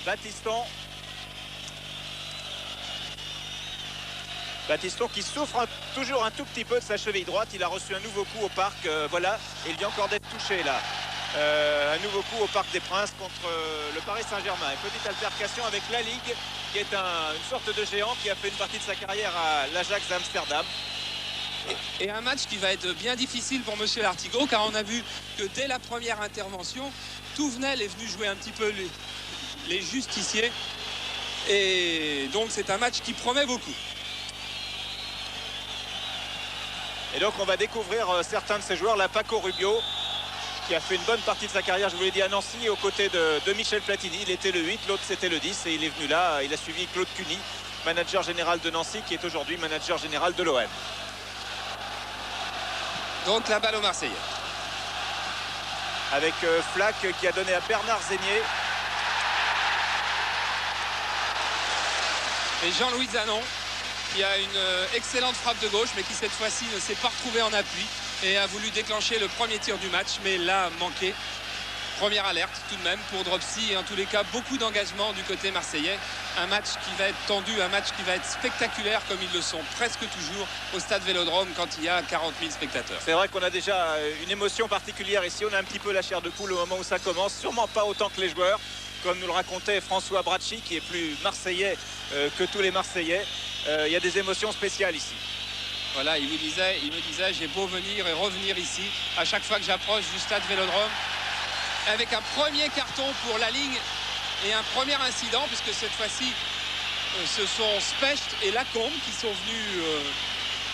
Battiston qui souffre toujours un tout petit peu de sa cheville droite. Il a reçu un nouveau coup au parc. Voilà, et il vient encore d'être touché là. Un nouveau coup au Parc des Princes contre le Paris Saint-Germain. Une petite altercation avec la Ligue, qui est une sorte de géant qui a fait une partie de sa carrière à l'Ajax Amsterdam. Et un match qui va être bien difficile pour Monsieur Lartigot, car on a vu que dès la première intervention, Touvenel est venu jouer un petit peu les justiciers. Et donc c'est un match qui promet beaucoup. Et donc on va découvrir certains de ces joueurs. Là, Paco Rubio, qui a fait une bonne partie de sa carrière, je vous l'ai dit, à Nancy, aux côtés de Michel Platini. Il était le 8, l'autre c'était le 10, et il est venu là. Il a suivi Claude Cuny, manager général de Nancy, qui est aujourd'hui manager général de l'OM. Donc la balle aux Marseillais. Avec Flack qui a donné à Bernard Zégnier. Et Jean-Louis Zanon, qui a une excellente frappe de gauche, mais qui cette fois-ci ne s'est pas retrouvé en appui et a voulu déclencher le premier tir du match, mais là manqué. Première alerte tout de même pour Dropsy, et en tous les cas beaucoup d'engagement du côté marseillais. Un match qui va être tendu, un match qui va être spectaculaire, comme ils le sont presque toujours au stade Vélodrome quand il y a 40 000 spectateurs. C'est vrai qu'on a déjà une émotion particulière ici. On a un petit peu la chair de poule au moment où ça commence, sûrement pas autant que les joueurs, comme nous le racontait François Bracci, qui est plus marseillais que tous les Marseillais. Il y a des émotions spéciales ici. Voilà, il me disait, j'ai beau venir et revenir ici, à chaque fois que j'approche du stade Vélodrome, avec un premier carton pour la ligne et un premier incident, puisque cette fois-ci, ce sont Specht et Lacombe qui sont venus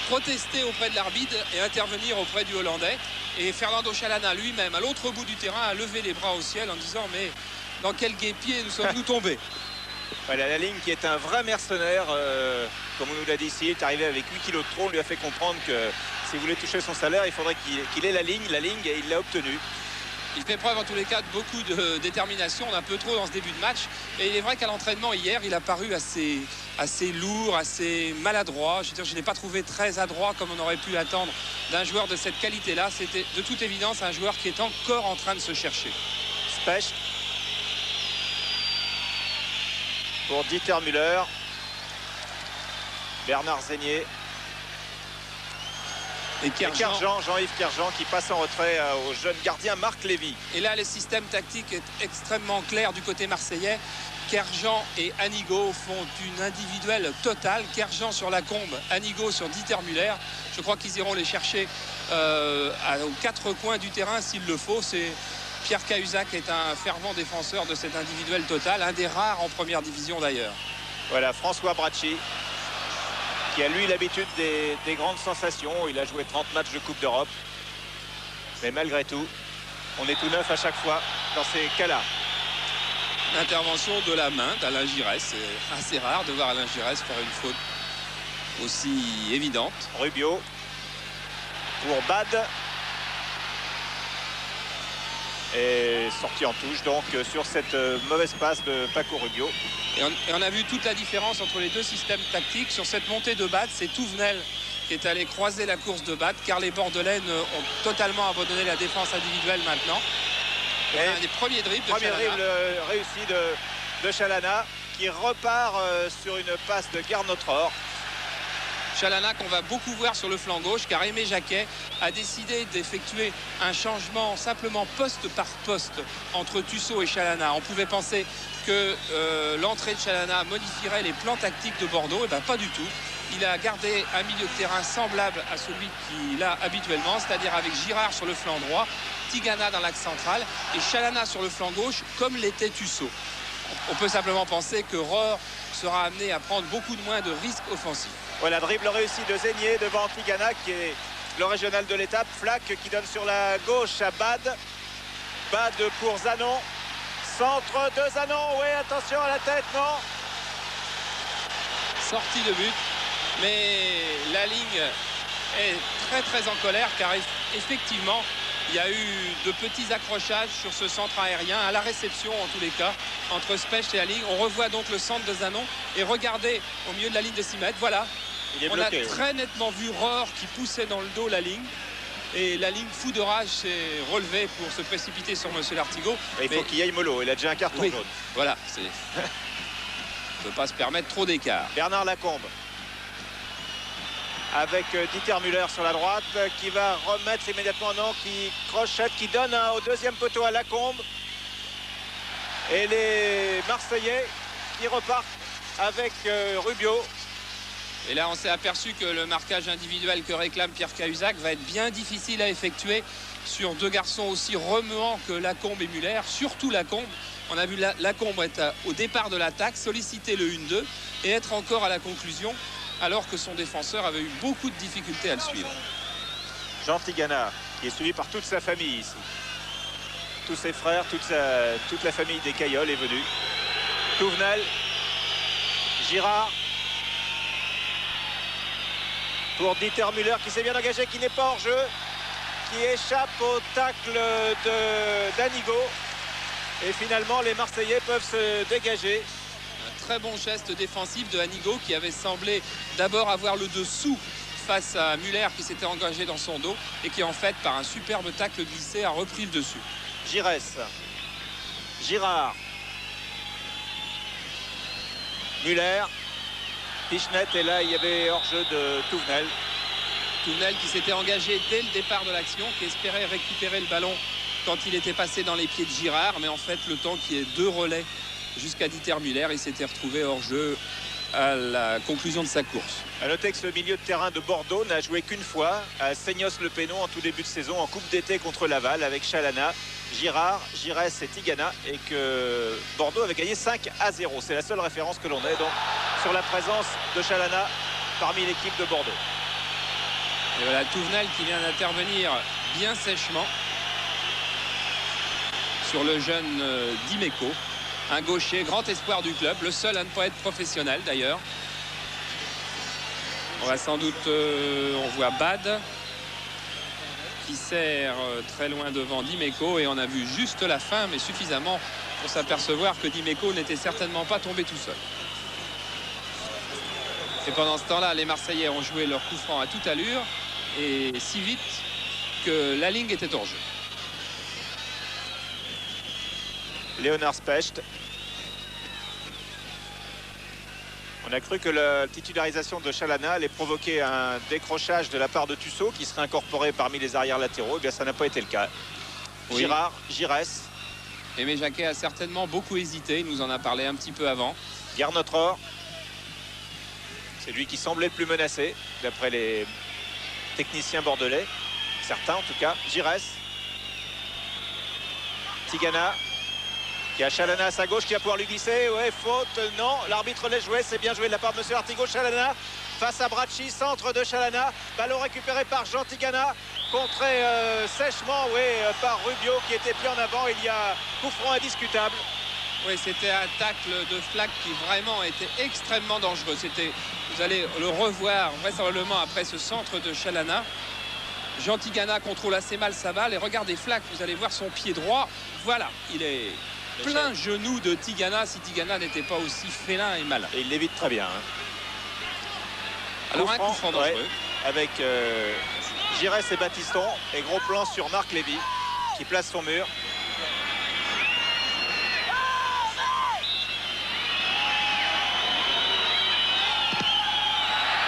protester auprès de l'arbitre et intervenir auprès du Hollandais. Et Fernando Chalana lui-même, à l'autre bout du terrain, a levé les bras au ciel en disant « Mais dans quel guêpier nous sommes-nous tombés ?» Voilà, la ligne qui est un vrai mercenaire, comme on nous l'a dit ici, il est arrivé avec 8 kilos de trop. On lui a fait comprendre que s'il voulait toucher son salaire, il faudrait qu'il ait la ligne, et il l'a obtenue. Il fait preuve en tous les cas de beaucoup de détermination. On a un peu trop dans ce début de match. Et il est vrai qu'à l'entraînement hier, il a paru assez lourd, assez maladroit. Je veux dire, je ne l'ai pas trouvé très adroit comme on aurait pu l'attendre d'un joueur de cette qualité-là. C'était de toute évidence un joueur qui est encore en train de se chercher. Specht pour Dieter Müller. Bernard Zégnier. Et Jean-Yves Kerjean qui passe en retrait au jeune gardien Marc Lévy. Et là, le système tactique est extrêmement clair du côté marseillais. Kerjean et Anigo font une individuelle totale. Kerjean sur Lacombe, Anigo sur Dieter Müller. Je crois qu'ils iront les chercher aux quatre coins du terrain s'il le faut. C'est Pierre Cahuzac est un fervent défenseur de cette individuelle totale, un des rares en première division d'ailleurs. Voilà, François Bracci, qui a lui l'habitude des grandes sensations. Il a joué 30 matchs de Coupe d'Europe. Mais malgré tout, on est tout neuf à chaque fois dans ces cas-là. L'intervention de la main d'Alain Giresse. C'est assez rare de voir Alain Giresse faire une faute aussi évidente. Rubio pour Bad. Et sorti en touche donc sur cette mauvaise passe de Paco Rubio. Et on a vu toute la différence entre les deux systèmes tactiques. Sur cette montée de Bad, c'est Touvenel qui est allé croiser la course de Bad, car les Bordelais ont totalement abandonné la défense individuelle maintenant. Et un des premiers dribbles de Chalana. Premier dribble réussi de Chalana, qui repart sur une passe de Garnotror. Chalana qu'on va beaucoup voir sur le flanc gauche, car Aimé Jacquet a décidé d'effectuer un changement simplement poste par poste entre Tussaud et Chalana. On pouvait penser que l'entrée de Chalana modifierait les plans tactiques de Bordeaux. Et bien pas du tout. Il a gardé un milieu de terrain semblable à celui qu'il a habituellement, c'est-à-dire avec Girard sur le flanc droit, Tigana dans l'axe central et Chalana sur le flanc gauche, comme l'était Tussaud. On peut simplement penser que Rohr sera amené à prendre beaucoup de moins de risques offensifs. Voilà, dribble réussi de Zégnier devant Tigana, qui est le régional de l'étape. Flack qui donne sur la gauche à Bad. Bad pour Zanon. Centre de Zanon. Oui, attention à la tête, non? Sortie de but. Mais la ligne est très très en colère, car effectivement, il y a eu de petits accrochages sur ce centre aérien, à la réception en tous les cas, entre Specht et la ligne. On revoit donc le centre de Zanon. Et regardez, au milieu de la ligne de 6 mètres, voilà. On a très nettement vu Rohr qui poussait dans le dos la ligne. et la ligne fou de rage s'est relevée pour se précipiter sur Monsieur Lartigot. Et il faut qu'il y aille mollo, il a déjà un carton jaune. Voilà, on ne peut pas se permettre trop d'écart. Bernard Lacombe avec Dieter Müller sur la droite qui va remettre immédiatement, non, qui crochette, qui donne au deuxième poteau à Lacombe. Et les Marseillais qui repartent avec Rubio. Et là, on s'est aperçu que le marquage individuel que réclame Pierre Cahuzac va être bien difficile à effectuer sur deux garçons aussi remuants que Lacombe et Müller, surtout Lacombe. On a vu Lacombe être au départ de l'attaque, solliciter le 1-2 et être encore à la conclusion, alors que son défenseur avait eu beaucoup de difficultés à le suivre. Jean Tigana, qui est suivi par toute sa famille ici. Tous ses frères, toute la famille des Caillols est venue. Touvenel, Girard. Pour Dieter Müller qui s'est bien engagé, qui n'est pas hors jeu, qui échappe au tacle d'Anigo. Et finalement, les Marseillais peuvent se dégager. Un très bon geste défensif de Anigo qui avait semblé d'abord avoir le dessous face à Müller qui s'était engagé dans son dos et qui en fait, par un superbe tacle glissé, a repris le dessus. Giresse, Girard, Müller, Pichenet, et là il y avait hors-jeu de Touvenel. Touvenel qui s'était engagé dès le départ de l'action, qui espérait récupérer le ballon quand il était passé dans les pieds de Girard, mais en fait le temps qu'il y ait deux relais jusqu'à Dieter Müller, il s'était retrouvé hors-jeu à la conclusion de sa course. À noter que ce milieu de terrain de Bordeaux n'a joué qu'une fois à Seignos-le-Pénon en tout début de saison en Coupe d'été contre Laval avec Chalana, Girard, Giresse et Tigana, et que Bordeaux avait gagné 5-0. C'est la seule référence que l'on ait donc sur la présence de Chalana parmi l'équipe de Bordeaux. Et voilà Touvenel qui vient d'intervenir bien sèchement sur le jeune Dimeco, un gaucher, grand espoir du club, le seul à ne pas être professionnel d'ailleurs. On va sans doute, on voit Bad qui sert très loin devant Dimeco, et on a vu juste la fin, mais suffisamment pour s'apercevoir que Dimeco n'était certainement pas tombé tout seul. Et pendant ce temps-là, les Marseillais ont joué leur coup franc à toute allure et si vite que la ligne était hors jeu. Léonard Specht. On a cru que la titularisation de Chalana allait provoquer un décrochage de la part de Tussaud qui serait incorporé parmi les arrières latéraux. Eh bien, ça n'a pas été le cas. Oui. Girard, Giresse. Aimé Jacquet a certainement beaucoup hésité. Il nous en a parlé un petit peu avant. Garnotror. C'est lui qui semblait le plus menacé, d'après les techniciens bordelais. Certains, en tout cas. Giresse. Tigana. Il y a Chalana à sa gauche qui va pouvoir lui glisser. Ouais, faute. Non, l'arbitre laisse jouer. C'est bien joué de la part de M. Artigo. Chalana face à Bracci, centre de Chalana. Ballon récupéré par Jean Tigana. Contré sèchement, par Rubio qui était pris en avant. Il y a coup franc indiscutable. Oui, c'était un tacle de Flack qui vraiment était extrêmement dangereux. Vous allez le revoir vraisemblablement après ce centre de Chalana. Jean Tigana contrôle assez mal sa balle. Et regardez Flack, vous allez voir son pied droit. Voilà, il est plein genou de Tigana, si Tigana n'était pas aussi félin et malin. Et il l'évite très bien. Alors un coup franc dangereux. Ouais, avec Giresse et Battiston. Et gros plan sur Marc Lévy qui place son mur.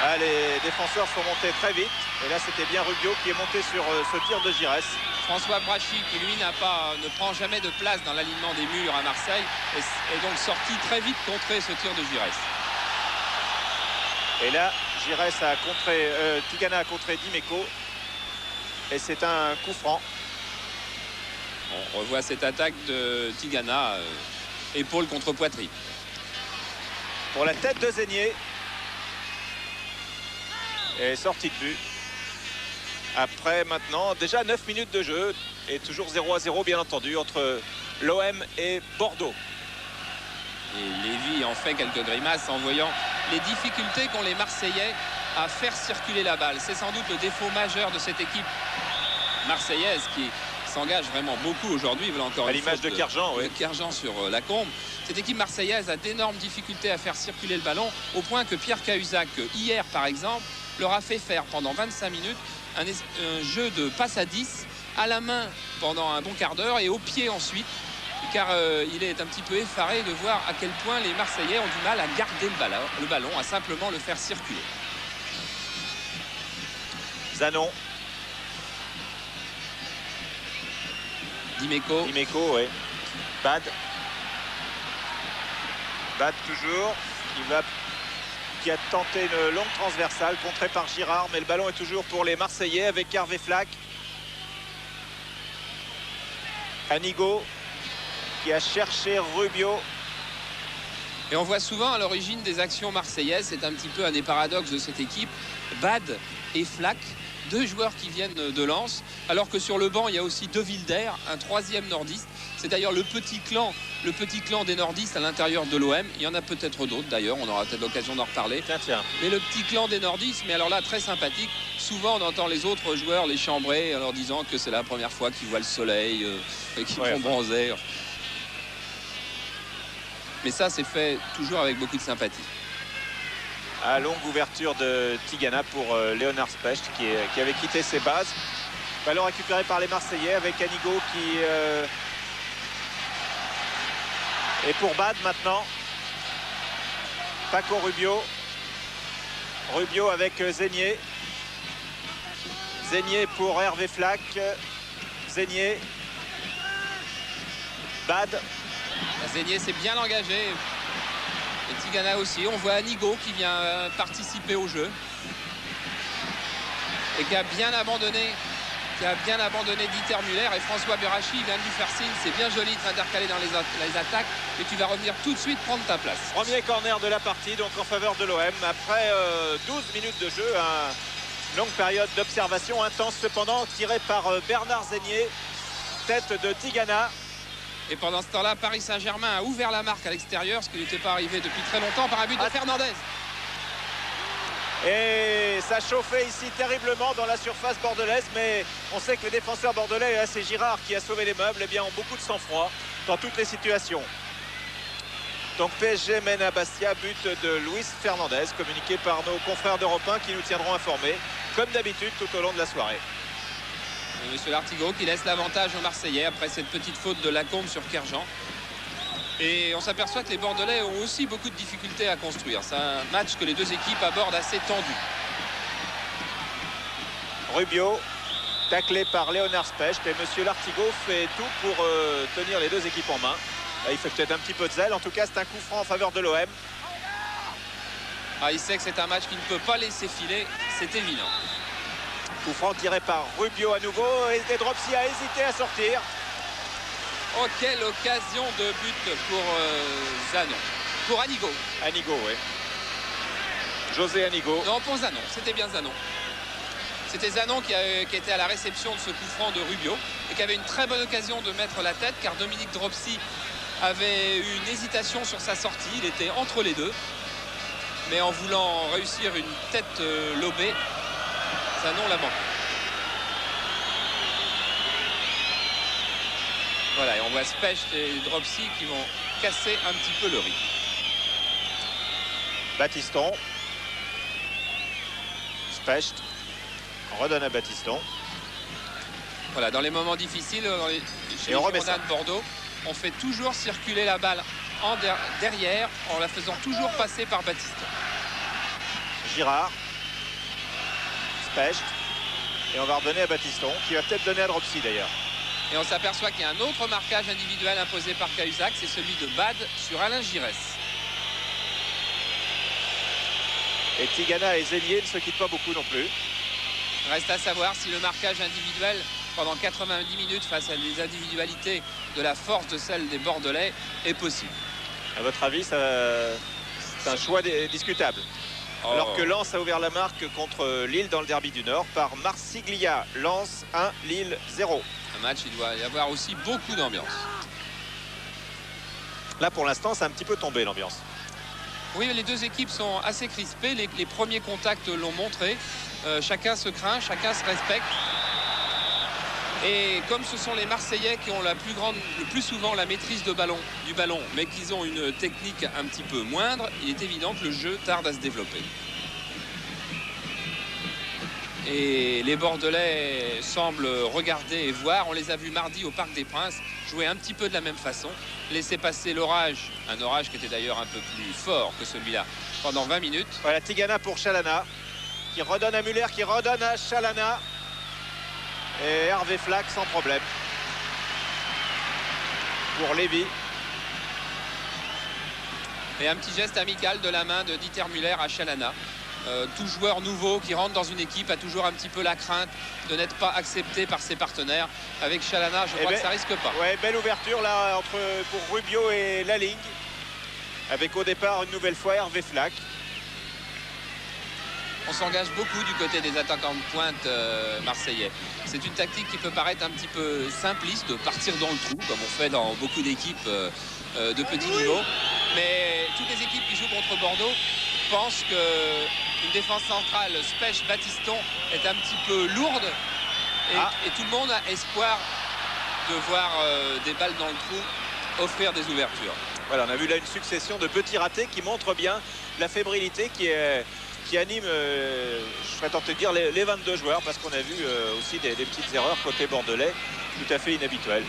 Ah, les défenseurs sont montés très vite. Et là, c'était bien Rubio qui est monté sur ce tir de Giresse. François Brachy, qui lui ne prend jamais de place dans l'alignement des murs à Marseille, est donc sorti très vite contrer ce tir de Giresse. Et là, Giresse a contré, Tigana a contré Dimeco. Et c'est un coup franc. On revoit cette attaque de Tigana, épaule contre poitrine. Pour la tête de Zénier. Et sortie de but. Après maintenant déjà 9 minutes de jeu et toujours 0-0 bien entendu entre l'OM et Bordeaux. Et Lévy en fait quelques grimaces en voyant les difficultés qu'ont les Marseillais à faire circuler la balle. C'est sans doute le défaut majeur de cette équipe marseillaise qui s'engage vraiment beaucoup aujourd'hui. Voilà encore à l'image de Kerjan, oui. Kerjan sur Lacombe. Cette équipe marseillaise a d'énormes difficultés à faire circuler le ballon au point que Pierre Cahuzac, hier par exemple, leur a fait faire pendant 25 minutes un jeu de passe à 10 à la main pendant un bon quart d'heure et au pied ensuite, car il est un petit peu effaré de voir à quel point les Marseillais ont du mal à garder le ballon, à simplement le faire circuler. Zanon. Dimeco, oui. Bad toujours. Qui a tenté une longue transversale, contrée par Girard, mais le ballon est toujours pour les Marseillais avec Hervé Flack. Anigo qui a cherché Rubio. Et on voit souvent à l'origine des actions marseillaises, c'est un petit peu un des paradoxes de cette équipe, Bad et Flack, deux joueurs qui viennent de Lens, alors que sur le banc il y a aussi De Wilder, un troisième nordiste. C'est d'ailleurs le petit clan des nordistes à l'intérieur de l'OM. Il y en a peut-être d'autres d'ailleurs, on aura peut-être l'occasion d'en reparler. Tiens. Mais le petit clan des nordistes, mais alors là très sympathique. Souvent on entend les autres joueurs les chambrer en leur disant que c'est la première fois qu'ils voient le soleil et qu'ils vont bronzer. Mais ça c'est fait toujours avec beaucoup de sympathie. À longue ouverture de Tigana pour Léonard Specht qui avait quitté ses bases. Ballon récupéré par les Marseillais avec Anigo qui est pour Bad maintenant. Paco Rubio. Rubio avec Zenier. Zenier pour Hervé Flack. Zenier. Bad. Zenier s'est bien engagé. Et Tigana aussi. On voit Anigo qui vient participer au jeu. Et qui a bien abandonné Dieter Müller. Et François Berachi vient de lui faire signe. C'est bien joli de s'intercaler dans les attaques. Et tu vas revenir tout de suite prendre ta place. Premier corner de la partie, donc en faveur de l'OM. Après 12 minutes de jeu, une longue période d'observation intense cependant, tirée par Bernard Zenier. Tête de Tigana. Et pendant ce temps-là, Paris Saint-Germain a ouvert la marque à l'extérieur, ce qui n'était pas arrivé depuis très longtemps, par un but de Fernandez. Et ça chauffait ici terriblement dans la surface bordelaise, mais on sait que les défenseurs bordelais, et c'est Girard qui a sauvé les meubles, eh bien, ont beaucoup de sang-froid dans toutes les situations. Donc PSG mène à Bastia, but de Luis Fernandez, communiqué par nos confrères d'Europe 1 qui nous tiendront informés, comme d'habitude, tout au long de la soirée. Et Monsieur Lartigot qui laisse l'avantage aux Marseillais après cette petite faute de Lacombe sur Kerjan. Et on s'aperçoit que les Bordelais ont aussi beaucoup de difficultés à construire. C'est un match que les deux équipes abordent assez tendu. Rubio, taclé par Léonard Specht, et Monsieur Lartigot fait tout pour tenir les deux équipes en main. Là, il fait peut-être un petit peu de zèle. En tout cas, c'est un coup franc en faveur de l'OM. Il sait que c'est un match qu'il ne peut pas laisser filer, c'est évident. Coup franc tiré par Rubio à nouveau, et Dropsy a hésité à sortir. Oh, quelle occasion de but pour Zanon. Pour Anigo. Anigo, oui. José Anigo. Non, pour Zanon, c'était bien Zanon. C'était Zanon qui était à la réception de ce coup franc de Rubio et qui avait une très bonne occasion de mettre la tête, car Dominique Dropsy avait eu une hésitation sur sa sortie. Il était entre les deux. Mais en voulant réussir une tête lobée, Zanon l'a manqué. Voilà, et on voit Specht et Dropsy qui vont casser un petit peu le rythme. Battiston. Specht. On redonne à Battiston. Voilà, dans les moments difficiles, chez les Girondins de Bordeaux, on fait toujours circuler la balle derrière en la faisant toujours passer par Battiston. Girard. Specht. Et on va redonner à Battiston, qui va peut-être donner à Dropsy d'ailleurs. Et on s'aperçoit qu'il y a un autre marquage individuel imposé par Cahuzac, c'est celui de Bad sur Alain Giresse. Et Tigana et Zélier ne se quittent pas beaucoup non plus. Reste à savoir si le marquage individuel pendant 90 minutes face à des individualités de la force de celle des Bordelais est possible. À votre avis, c'est un choix discutable. Alors que Lens a ouvert la marque contre Lille dans le derby du Nord par Marsiglia. Lens 1, Lille 0. Un match, il doit y avoir aussi beaucoup d'ambiance. Là, pour l'instant, c'est un petit peu tombé l'ambiance. Oui, les deux équipes sont assez crispées. Les premiers contacts l'ont montré. Chacun se craint, chacun se respecte. Et comme ce sont les Marseillais qui ont le plus souvent la maîtrise du ballon, mais qu'ils ont une technique un petit peu moindre, il est évident que le jeu tarde à se développer. Et les Bordelais semblent regarder et voir. On les a vus mardi au Parc des Princes jouer un petit peu de la même façon. Laisser passer l'orage, un orage qui était d'ailleurs un peu plus fort que celui-là, pendant 20 minutes. Voilà, Tigana pour Chalana, qui redonne à Muller, qui redonne à Chalana. Et Hervé Flack sans problème. Pour Lévy. Et un petit geste amical de la main de Dieter Müller à Chalana. Tout joueur nouveau qui rentre dans une équipe a toujours un petit peu la crainte de n'être pas accepté par ses partenaires. Avec Chalana, je crois que ça risque pas. Ouais, belle ouverture là pour Rubio et Laling. Avec au départ une nouvelle fois Hervé Flack. On s'engage beaucoup du côté des attaquants de pointe marseillais. C'est une tactique qui peut paraître un petit peu simpliste, de partir dans le trou, comme on fait dans beaucoup d'équipes de petit niveau. Mais toutes les équipes qui jouent contre Bordeaux pensent qu'une défense centrale Spech-Batiston est un petit peu lourde. Et tout le monde a espoir de voir des balles dans le trou offrir des ouvertures. Voilà, on a vu là une succession de petits ratés qui montrent bien la fébrilité qui anime, je serais tenté de dire, les 22 joueurs, parce qu'on a vu aussi des petites erreurs côté bordelais tout à fait inhabituelles.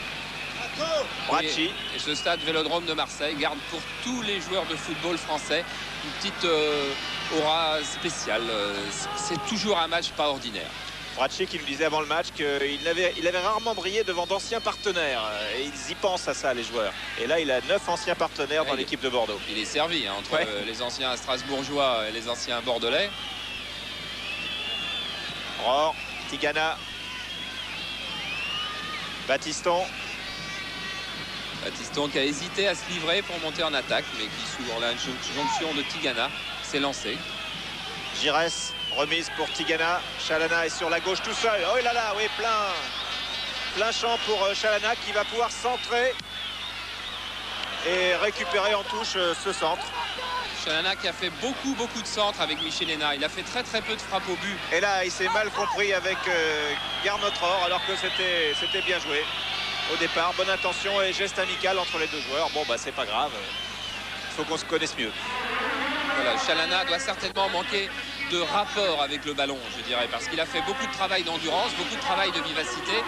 Et ce stade Vélodrome de Marseille garde pour tous les joueurs de football français une petite aura spéciale. C'est toujours un match pas ordinaire. Bracci qui nous disait avant le match qu'il avait rarement brillé devant d'anciens partenaires. Et ils y pensent à ça, les joueurs. Et là, il a 9 anciens partenaires dans l'équipe de Bordeaux. Il est servi entre les anciens strasbourgeois et les anciens bordelais. Rohr, Tigana, Batiston. Batiston qui a hésité à se livrer pour monter en attaque, mais qui, sur l'injonction de Tigana, s'est lancé. Giresse, remise pour Tigana. Chalana est sur la gauche tout seul. Oh là là, oui, plein champ pour Chalana qui va pouvoir centrer et récupérer en touche ce centre. Chalana qui a fait beaucoup de centres avec Michel Hénard. Il a fait très peu de frappes au but. Et là, il s'est mal compris avec Garnotror, alors que c'était bien joué. Au départ, bonne intention et geste amical entre les deux joueurs. Bon, bah c'est pas grave. Il faut qu'on se connaisse mieux. Voilà, Chalana doit certainement manquer de rapport avec le ballon, je dirais, parce qu'il a fait beaucoup de travail d'endurance, beaucoup de travail de vivacité,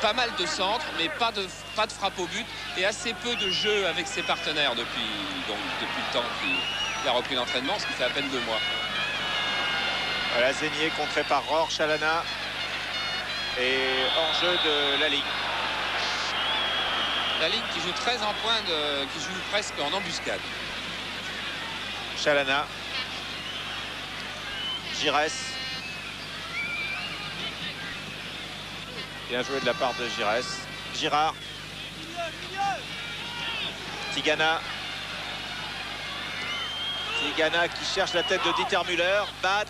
pas mal de centres, mais pas de frappe au but et assez peu de jeu avec ses partenaires depuis le temps qu'il a repris l'entraînement, ce qui fait à peine 2 mois. Voilà, Zénier contré par Rohr, Chalana et hors-jeu de Laling. Laling qui joue très en pointe, qui joue presque en embuscade. Chalana. Giresse. Bien joué de la part de Giresse. Girard. Tigana. Tigana qui cherche la tête de Dieter Müller. Bad.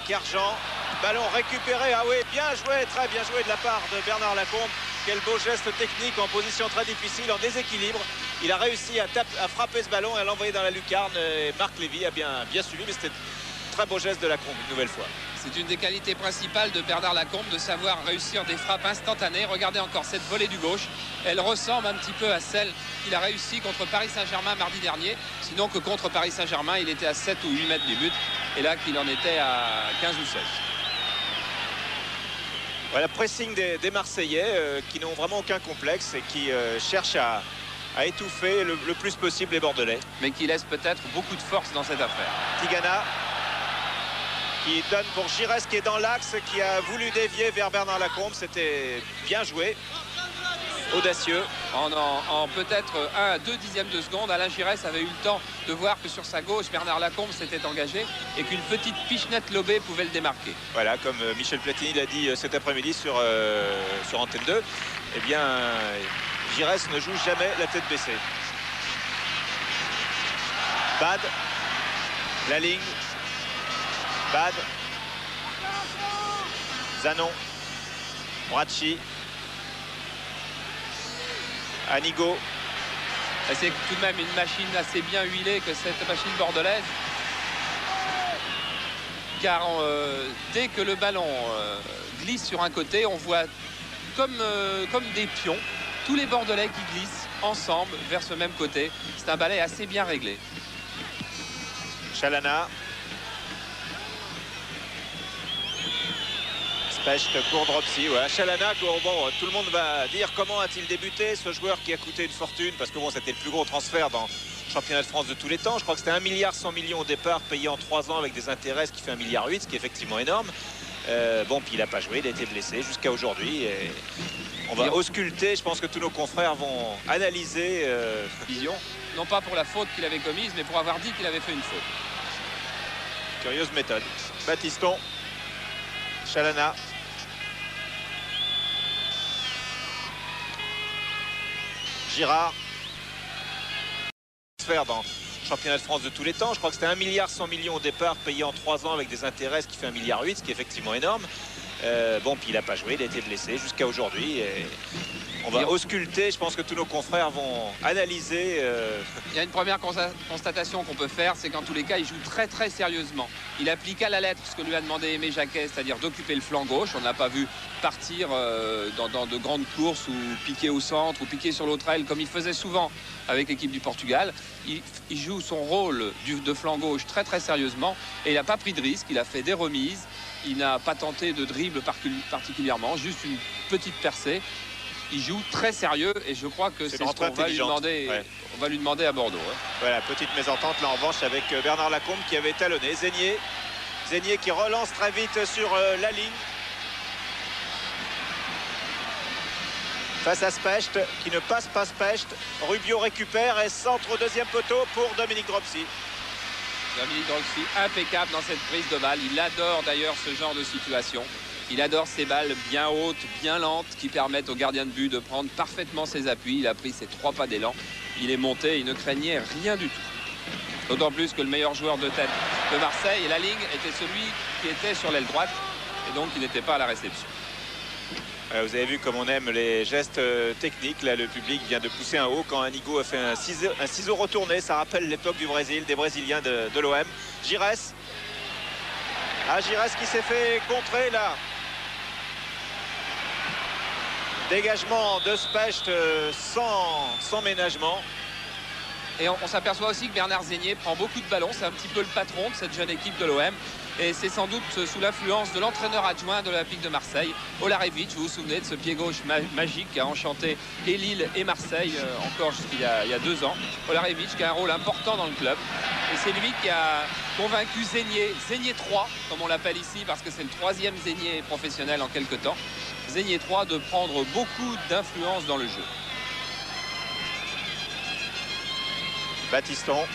Kerjan. Ballon récupéré. Ah oui, bien joué, très bien joué de la part de Bernard Lacombe. Quel beau geste technique en position très difficile, en déséquilibre. Il a réussi à frapper ce ballon et à l'envoyer dans la lucarne. Et Marc Lévy a bien suivi, mais c'était un très beau geste de Lacombe une nouvelle fois. C'est une des qualités principales de Bernard Lacombe, de savoir réussir des frappes instantanées. Regardez encore cette volée du gauche. Elle ressemble un petit peu à celle qu'il a réussi contre Paris Saint-Germain mardi dernier. Sinon que contre Paris Saint-Germain, il était à 7 ou 8 mètres du but. Et là, qu'il en était à 15 ou 16. Voilà, pressing des Marseillais qui n'ont vraiment aucun complexe et qui cherchent à étouffer le plus possible les Bordelais. Mais qui laisse peut-être beaucoup de force dans cette affaire. Tigana qui donne pour Giresse qui est dans l'axe, qui a voulu dévier vers Bernard Lacombe. C'était bien joué, audacieux. En peut-être 1 à 2 dixièmes de seconde, Alain Giresse avait eu le temps de voir que sur sa gauche, Bernard Lacombe s'était engagé et qu'une petite pichenette lobée pouvait le démarquer. Voilà, comme Michel Platini l'a dit cet après-midi sur Antenne 2, eh bien, Giresse ne joue jamais la tête baissée. Bad, Laling, Bad, Zanon, Bracci, Anigo. C'est tout de même une machine assez bien huilée que cette machine bordelaise. Car dès que le ballon glisse sur un côté, on voit comme des pions tous les Bordelais qui glissent ensemble vers ce même côté. C'est un balai assez bien réglé. Chalana. Specht pour Dropsy. Ouais. Chalana, bon, tout le monde va dire comment a-t-il débuté, ce joueur qui a coûté une fortune, parce que bon, c'était le plus gros transfert dans le championnat de France de tous les temps. Je crois que c'était 1,1 milliard au départ, payé en 3 ans avec des intérêts, ce qui fait 1,8 milliard, ce qui est effectivement énorme. Bon, puis il n'a pas joué, il a été blessé jusqu'à aujourd'hui. Et on va ausculter, je pense que tous nos confrères vont analyser Vision, non pas pour la faute qu'il avait commise, mais pour avoir dit qu'il avait fait une faute. Curieuse méthode. Battiston, Chalana. Girard. Faire dans le championnat de France de tous les temps. Je crois que c'était 1,1 milliard au départ, payé en 3 ans avec des intérêts, ce qui fait 1,8 milliard, ce qui est effectivement énorme. Bon, puis il n'a pas joué, il a été blessé jusqu'à aujourd'hui. Et on va ausculter, je pense que tous nos confrères vont analyser. Il y a une première constatation qu'on peut faire, c'est qu'en tous les cas, il joue très très sérieusement. Il applique à la lettre ce que lui a demandé Aimé Jacquet, c'est-à-dire d'occuper le flanc gauche. On n'a pas vu partir dans de grandes courses ou piquer au centre ou piquer sur l'autre aile comme il faisait souvent avec l'équipe du Portugal. Il joue son rôle de flanc gauche très très sérieusement et il n'a pas pris de risque, il a fait des remises. Il n'a pas tenté de dribble particulièrement, juste une petite percée. Il joue très sérieux et je crois que c'est ce qu'on va lui demander, on va lui demander à Bordeaux. Hein. Voilà, petite mésentente là en revanche avec Bernard Lacombe qui avait talonné. Zénier qui relance très vite sur la ligne. Face à Specht qui ne passe pas Specht. Rubio récupère et centre au deuxième poteau pour Dominique Dropsy. Dominique Dropsy impeccable dans cette prise de balle. Il adore d'ailleurs ce genre de situation. Il adore ces balles bien hautes, bien lentes qui permettent au gardien de but de prendre parfaitement ses appuis. Il a pris ses 3 pas d'élan. Il est monté, il ne craignait rien du tout. D'autant plus que le meilleur joueur de tête de Marseille, et la ligne, était celui qui était sur l'aile droite. Et donc il n'était pas à la réception. Vous avez vu comme on aime les gestes techniques. Là, le public vient de pousser un haut quand Anigo a fait un ciseau retourné. Ça rappelle l'époque du Brésil, des Brésiliens de l'OM. Giresse. Giresse qui s'est fait contrer là. Dégagement de Specht sans ménagement. Et on s'aperçoit aussi que Bernard Zénier prend beaucoup de ballons. C'est un petit peu le patron de cette jeune équipe de l'OM. Et c'est sans doute sous l'influence de l'entraîneur adjoint de l'Olympique de Marseille, Olarevic. Vous vous souvenez de ce pied gauche magique qui a enchanté et Lille et Marseille encore jusqu'il y a 2 ans. Olarevic qui a un rôle important dans le club. Et c'est lui qui a convaincu Zénier 3, comme on l'appelle ici, parce que c'est le 3e Zénier professionnel en quelque temps. Zénier 3 de prendre beaucoup d'influence dans le jeu. Battiston.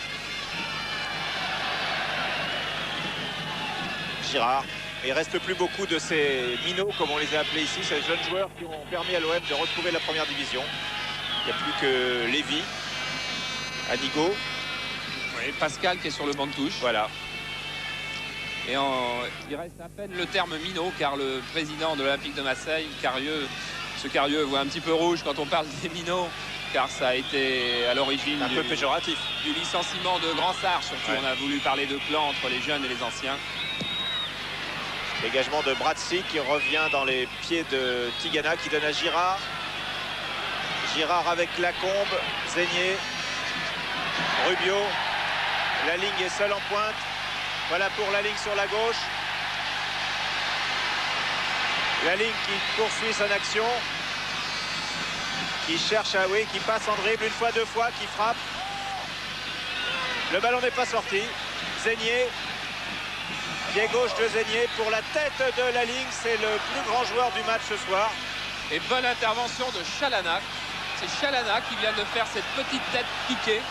Girard. Il ne reste plus beaucoup de ces minots, comme on les a appelés ici, ces jeunes joueurs qui ont permis à l'OM de retrouver la première division. Il n'y a plus que Lévy, Anigo. Oui, Pascal qui est sur le banc de touche. Voilà. Et il reste à peine le terme minot, car le président de l'Olympique de Marseille, Carieux, voit un petit peu rouge quand on parle des minots, car ça a été à l'origine un peu péjoratif du licenciement de Grand Sarre. Surtout, on a voulu parler de clan entre les jeunes et les anciens. Dégagement de Bratsi qui revient dans les pieds de Tigana qui donne à Girard. Girard avec Lacombe, Zénier, Rubio. La ligne est seule en pointe. Voilà pour la ligne sur la gauche. La ligne qui poursuit son action. Qui cherche à qui passe en dribble une fois, 2 fois, qui frappe. Le ballon n'est pas sorti. Zénier. Pied gauche de Zénier pour la tête de la ligne. C'est le plus grand joueur du match ce soir. Et bonne intervention de Chalana. C'est Chalana qui vient de faire cette petite tête piquée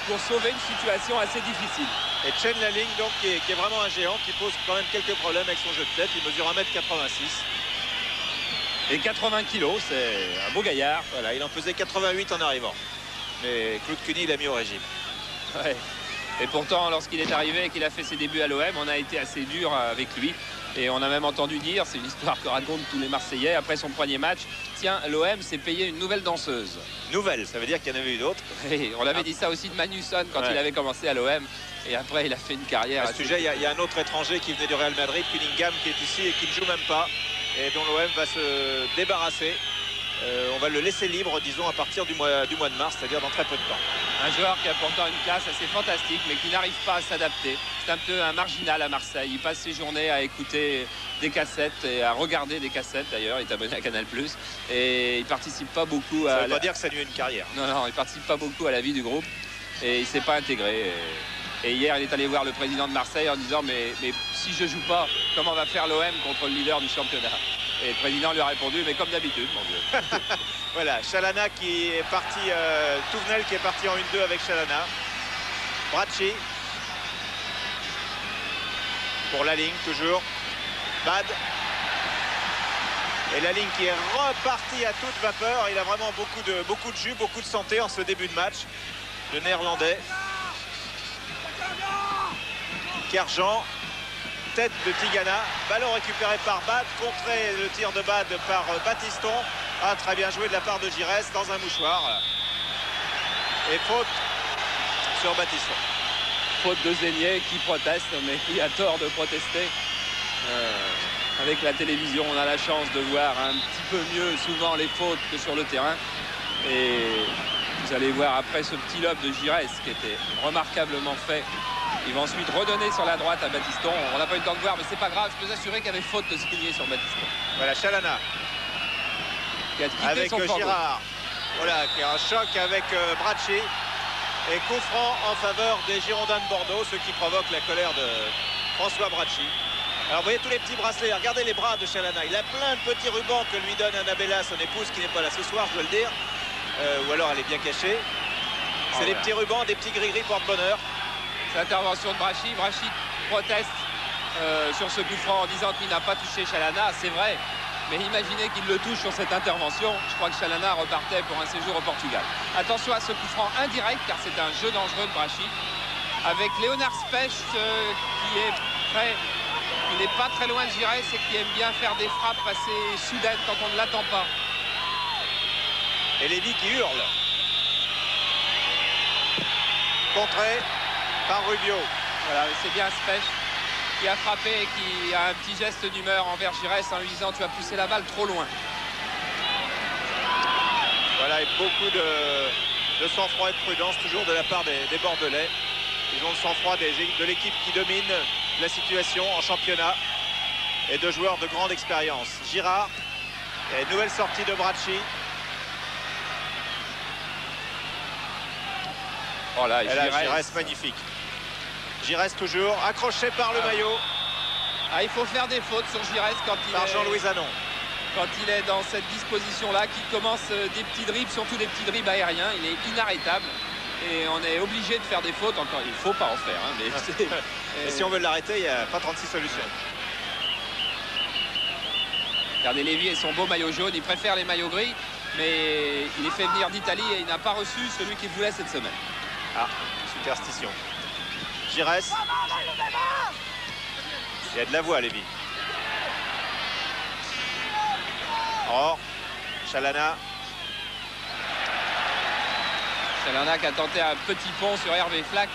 pour sauver une situation assez difficile. Et Chen Laling, donc, qui est vraiment un géant, qui pose quand même quelques problèmes avec son jeu de tête. Il mesure 1,86 m. Et 80 kg, c'est un beau gaillard. Voilà, il en faisait 88 en arrivant. Mais Claude Cuny l'a mis au régime. Ouais. Et pourtant, lorsqu'il est arrivé et qu'il a fait ses débuts à l'OM, on a été assez dur avec lui. Et on a même entendu dire, c'est une histoire que racontent tous les Marseillais, après son premier match, tiens, l'OM s'est payé une nouvelle danseuse. Nouvelle, ça veut dire qu'il y en avait eu d'autres. Et on avait dit ça aussi de Magnusson quand il avait commencé à l'OM. Et après, il a fait une carrière. À ce sujet, il y a un autre étranger qui venait du Real Madrid, Cunningham, qui est ici et qui ne joue même pas. Et dont l'OM va se débarrasser. On va le laisser libre, disons, à partir du mois de mars, c'est-à-dire dans très peu de temps. Un joueur qui a pourtant une classe assez fantastique, mais qui n'arrive pas à s'adapter. C'est un peu un marginal à Marseille. Il passe ses journées à écouter des cassettes et à regarder des cassettes d'ailleurs. Il est abonné à Canal+. Et il participe pas beaucoup à... Ça veut pas dire que ça nuit une carrière. Non, non, il participe pas beaucoup à la vie du groupe. Et il s'est pas intégré. Et hier, il est allé voir le président de Marseille en disant mais si je joue pas, comment va faire l'OM contre le leader du championnat? Et le président lui a répondu mais comme d'habitude, mon Dieu. Voilà, Chalana qui est parti, Touvenel qui est parti en 1-2 avec Chalana. Bracci. Pour la ligne, toujours. Bad. Et la ligne qui est repartie à toute vapeur. Il a vraiment beaucoup de jus, beaucoup de santé en ce début de match. Le néerlandais. Kerjan, tête de Tigana, ballon récupéré par Bad, contré le tir de Bad par Battiston. Ah, très bien joué de la part de Giresse dans un mouchoir. Et faute sur Battiston. Faute de Zénier qui proteste, mais qui a tort de protester. Avec la télévision, on a la chance de voir un petit peu mieux souvent les fautes que sur le terrain. Et vous allez voir après ce petit lob de Giresse qui était remarquablement fait. Il va ensuite redonner sur la droite à Battiston. On n'a pas eu le temps de voir, mais c'est pas grave. Je peux vous assurer qu'il y avait faute de Zénier sur Battiston. Voilà, Chalana. Qui a quitté avec son Girard. Voilà, qui a un choc avec Bracci. Et coup franc en faveur des Girondins de Bordeaux, ce qui provoque la colère de François Bracci. Alors vous voyez tous les petits bracelets, regardez les bras de Chalana. Il a plein de petits rubans que lui donne Annabella, son épouse, qui n'est pas là ce soir, je dois le dire. Ou alors elle est bien cachée. C'est des petits rubans, des petits gris-gris porte-bonheur. C'est l'intervention de Bracci. Bracci proteste sur ce coup franc en disant qu'il n'a pas touché Chalana. C'est vrai, mais imaginez qu'il le touche sur cette intervention. Je crois que Chalana repartait pour un séjour au Portugal. Attention à ce coup franc indirect, car c'est un jeu dangereux de Bracci. Avec Léonard Specht qui n'est pas très loin de Giresse et qui aime bien faire des frappes assez soudaines quand on ne l'attend pas. Et Lévy qui hurle. Contré par Rubio. Voilà, c'est bien Specht qui a frappé et qui a un petit geste d'humeur envers Giresse en lui disant tu as poussé la balle trop loin. Voilà, et beaucoup de sang-froid et de prudence toujours de la part des Bordelais. Ils ont le sang-froid de l'équipe qui domine la situation en championnat et de joueurs de grande expérience. Girard, et nouvelle sortie de Bracci. Oh là, Giresse magnifique. Giresse toujours, accroché par le maillot. Ah, il faut faire des fautes sur Giresse quand Jean-Louis Zanon. Quand il est dans cette disposition-là, qui commence des petits dribbles, surtout des petits dribbles aériens, il est inarrêtable. Et on est obligé de faire des fautes. Encore, il ne faut pas en faire. Hein, mais et si on veut l'arrêter, il n'y a pas 36 solutions. Regardez Lévy et son beau maillot jaune. Il préfère les maillots gris, mais il est fait venir d'Italie et il n'a pas reçu celui qu'il voulait cette semaine. Ah, superstition. Giresse. Il y a de la voix, Lévy. Or, Chalana. Chalana qui a tenté un petit pont sur Hervé Flack,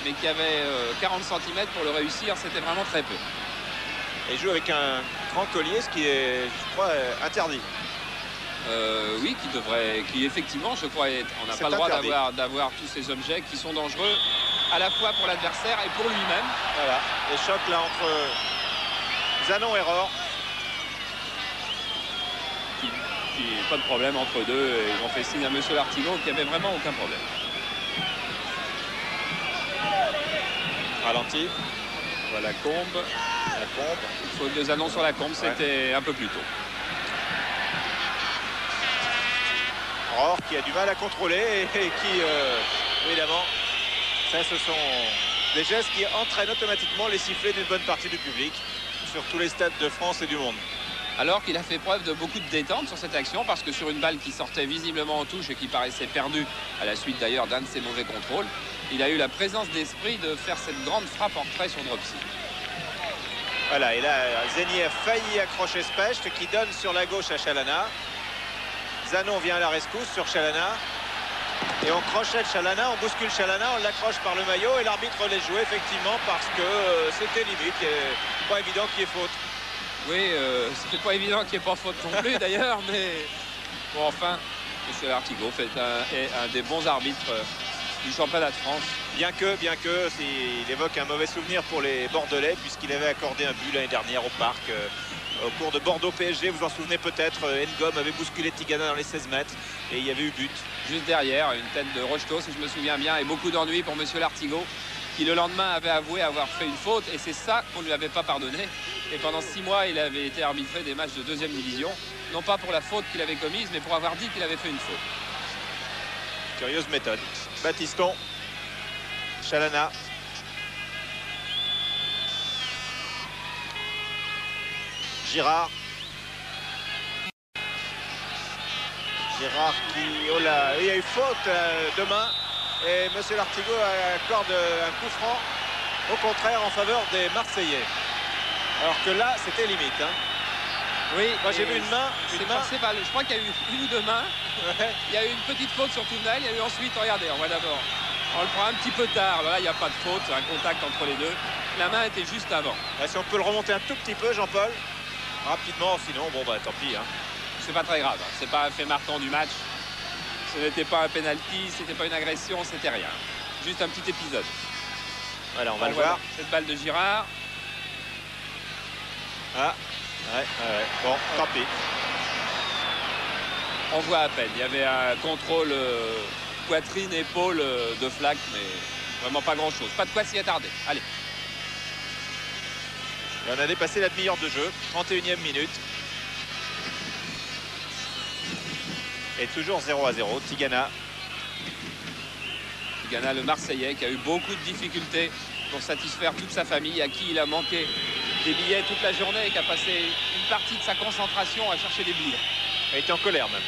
mais qui avait 40 cm pour le réussir. C'était vraiment très peu. Et il joue avec un grand collier, ce qui est, je crois, interdit. Oui, qui effectivement, je crois, on n'a pas le droit d'avoir tous ces objets qui sont dangereux à la fois pour l'adversaire et pour lui-même. Voilà, et choc là entre Zanon et Rohr. Pas de problème entre deux. Ils ont fait signe à monsieur Lartigot qui avait vraiment aucun problème. Ralenti. Voilà Combe. Faute de Zanon sur la Combe, c'était un peu plus tôt. Rohr qui a du mal à contrôler et qui, évidemment, ça, ce sont des gestes qui entraînent automatiquement les sifflets d'une bonne partie du public sur tous les stades de France et du monde. Alors qu'il a fait preuve de beaucoup de détente sur cette action, parce que sur une balle qui sortait visiblement en touche et qui paraissait perdue à la suite d'ailleurs d'un de ses mauvais contrôles, il a eu la présence d'esprit de faire cette grande frappe en retrait sur Dropsy. Voilà, et là, Zénier a failli accrocher Specht qui donne sur la gauche à Chalana. Zanon vient à la rescousse sur Chalana. Et on crochette Chalana, on bouscule Chalana, on l'accroche par le maillot et l'arbitre laisse jouer effectivement parce que c'était limite. Pas évident qu'il y ait faute. Oui, c'était pas évident qu'il n'y ait pas faute non plus d'ailleurs, mais bon, enfin, M. Lartigot est un des bons arbitres du championnat de France. Bien que, il évoque un mauvais souvenir pour les Bordelais, puisqu'il avait accordé un but l'année dernière au Parc. Au cours de Bordeaux PSG, vous en souvenez peut-être, Ngom avait bousculé Tigana dans les 16 mètres et il y avait eu but. Juste derrière, une tête de Rocheteau, si je me souviens bien, et beaucoup d'ennuis pour Monsieur Lartigot, qui le lendemain avait avoué avoir fait une faute, et c'est ça qu'on ne lui avait pas pardonné. Et pendant 6 mois, il avait été arbitré des matchs de 2e division, non pas pour la faute qu'il avait commise, mais pour avoir dit qu'il avait fait une faute. Curieuse méthode. Battiston, Chalana. Girard. Girard qui... Oh là, il y a eu faute demain. Et Monsieur Lartigot accorde un coup franc, au contraire, en faveur des Marseillais. Alors que là, c'était limite. Hein. Oui, moi j'ai vu une main. Je crois qu'il y a eu une ou deux mains. Ouais. Il y a eu une petite faute sur Tournel. Il y a eu ensuite, regardez, on voit d'abord. On le prend un petit peu tard. Là, il n'y a pas de faute. C'est un contact entre les deux. La main était juste avant. Si on peut le remonter un tout petit peu, Jean-Paul. Rapidement, sinon, bon, bah tant pis. Hein. C'est pas très grave. Hein. C'est pas un fait marquant du match. Ce n'était pas un penalty, c'était pas une agression, c'était rien. Juste un petit épisode. Voilà, on va le voir. Cette balle de Girard. Ah, ouais. Bon, tant pis. On voit à peine. Il y avait un contrôle poitrine, épaule de Flack, mais vraiment pas grand-chose. Pas de quoi s'y attarder. Allez. Et on a dépassé la demi-heure de jeu. 31e minute. Et toujours 0-0. Tigana. Tigana, le Marseillais, qui a eu beaucoup de difficultés pour satisfaire toute sa famille, à qui il a manqué des billets toute la journée et qui a passé une partie de sa concentration à chercher des billets. Il était en colère même.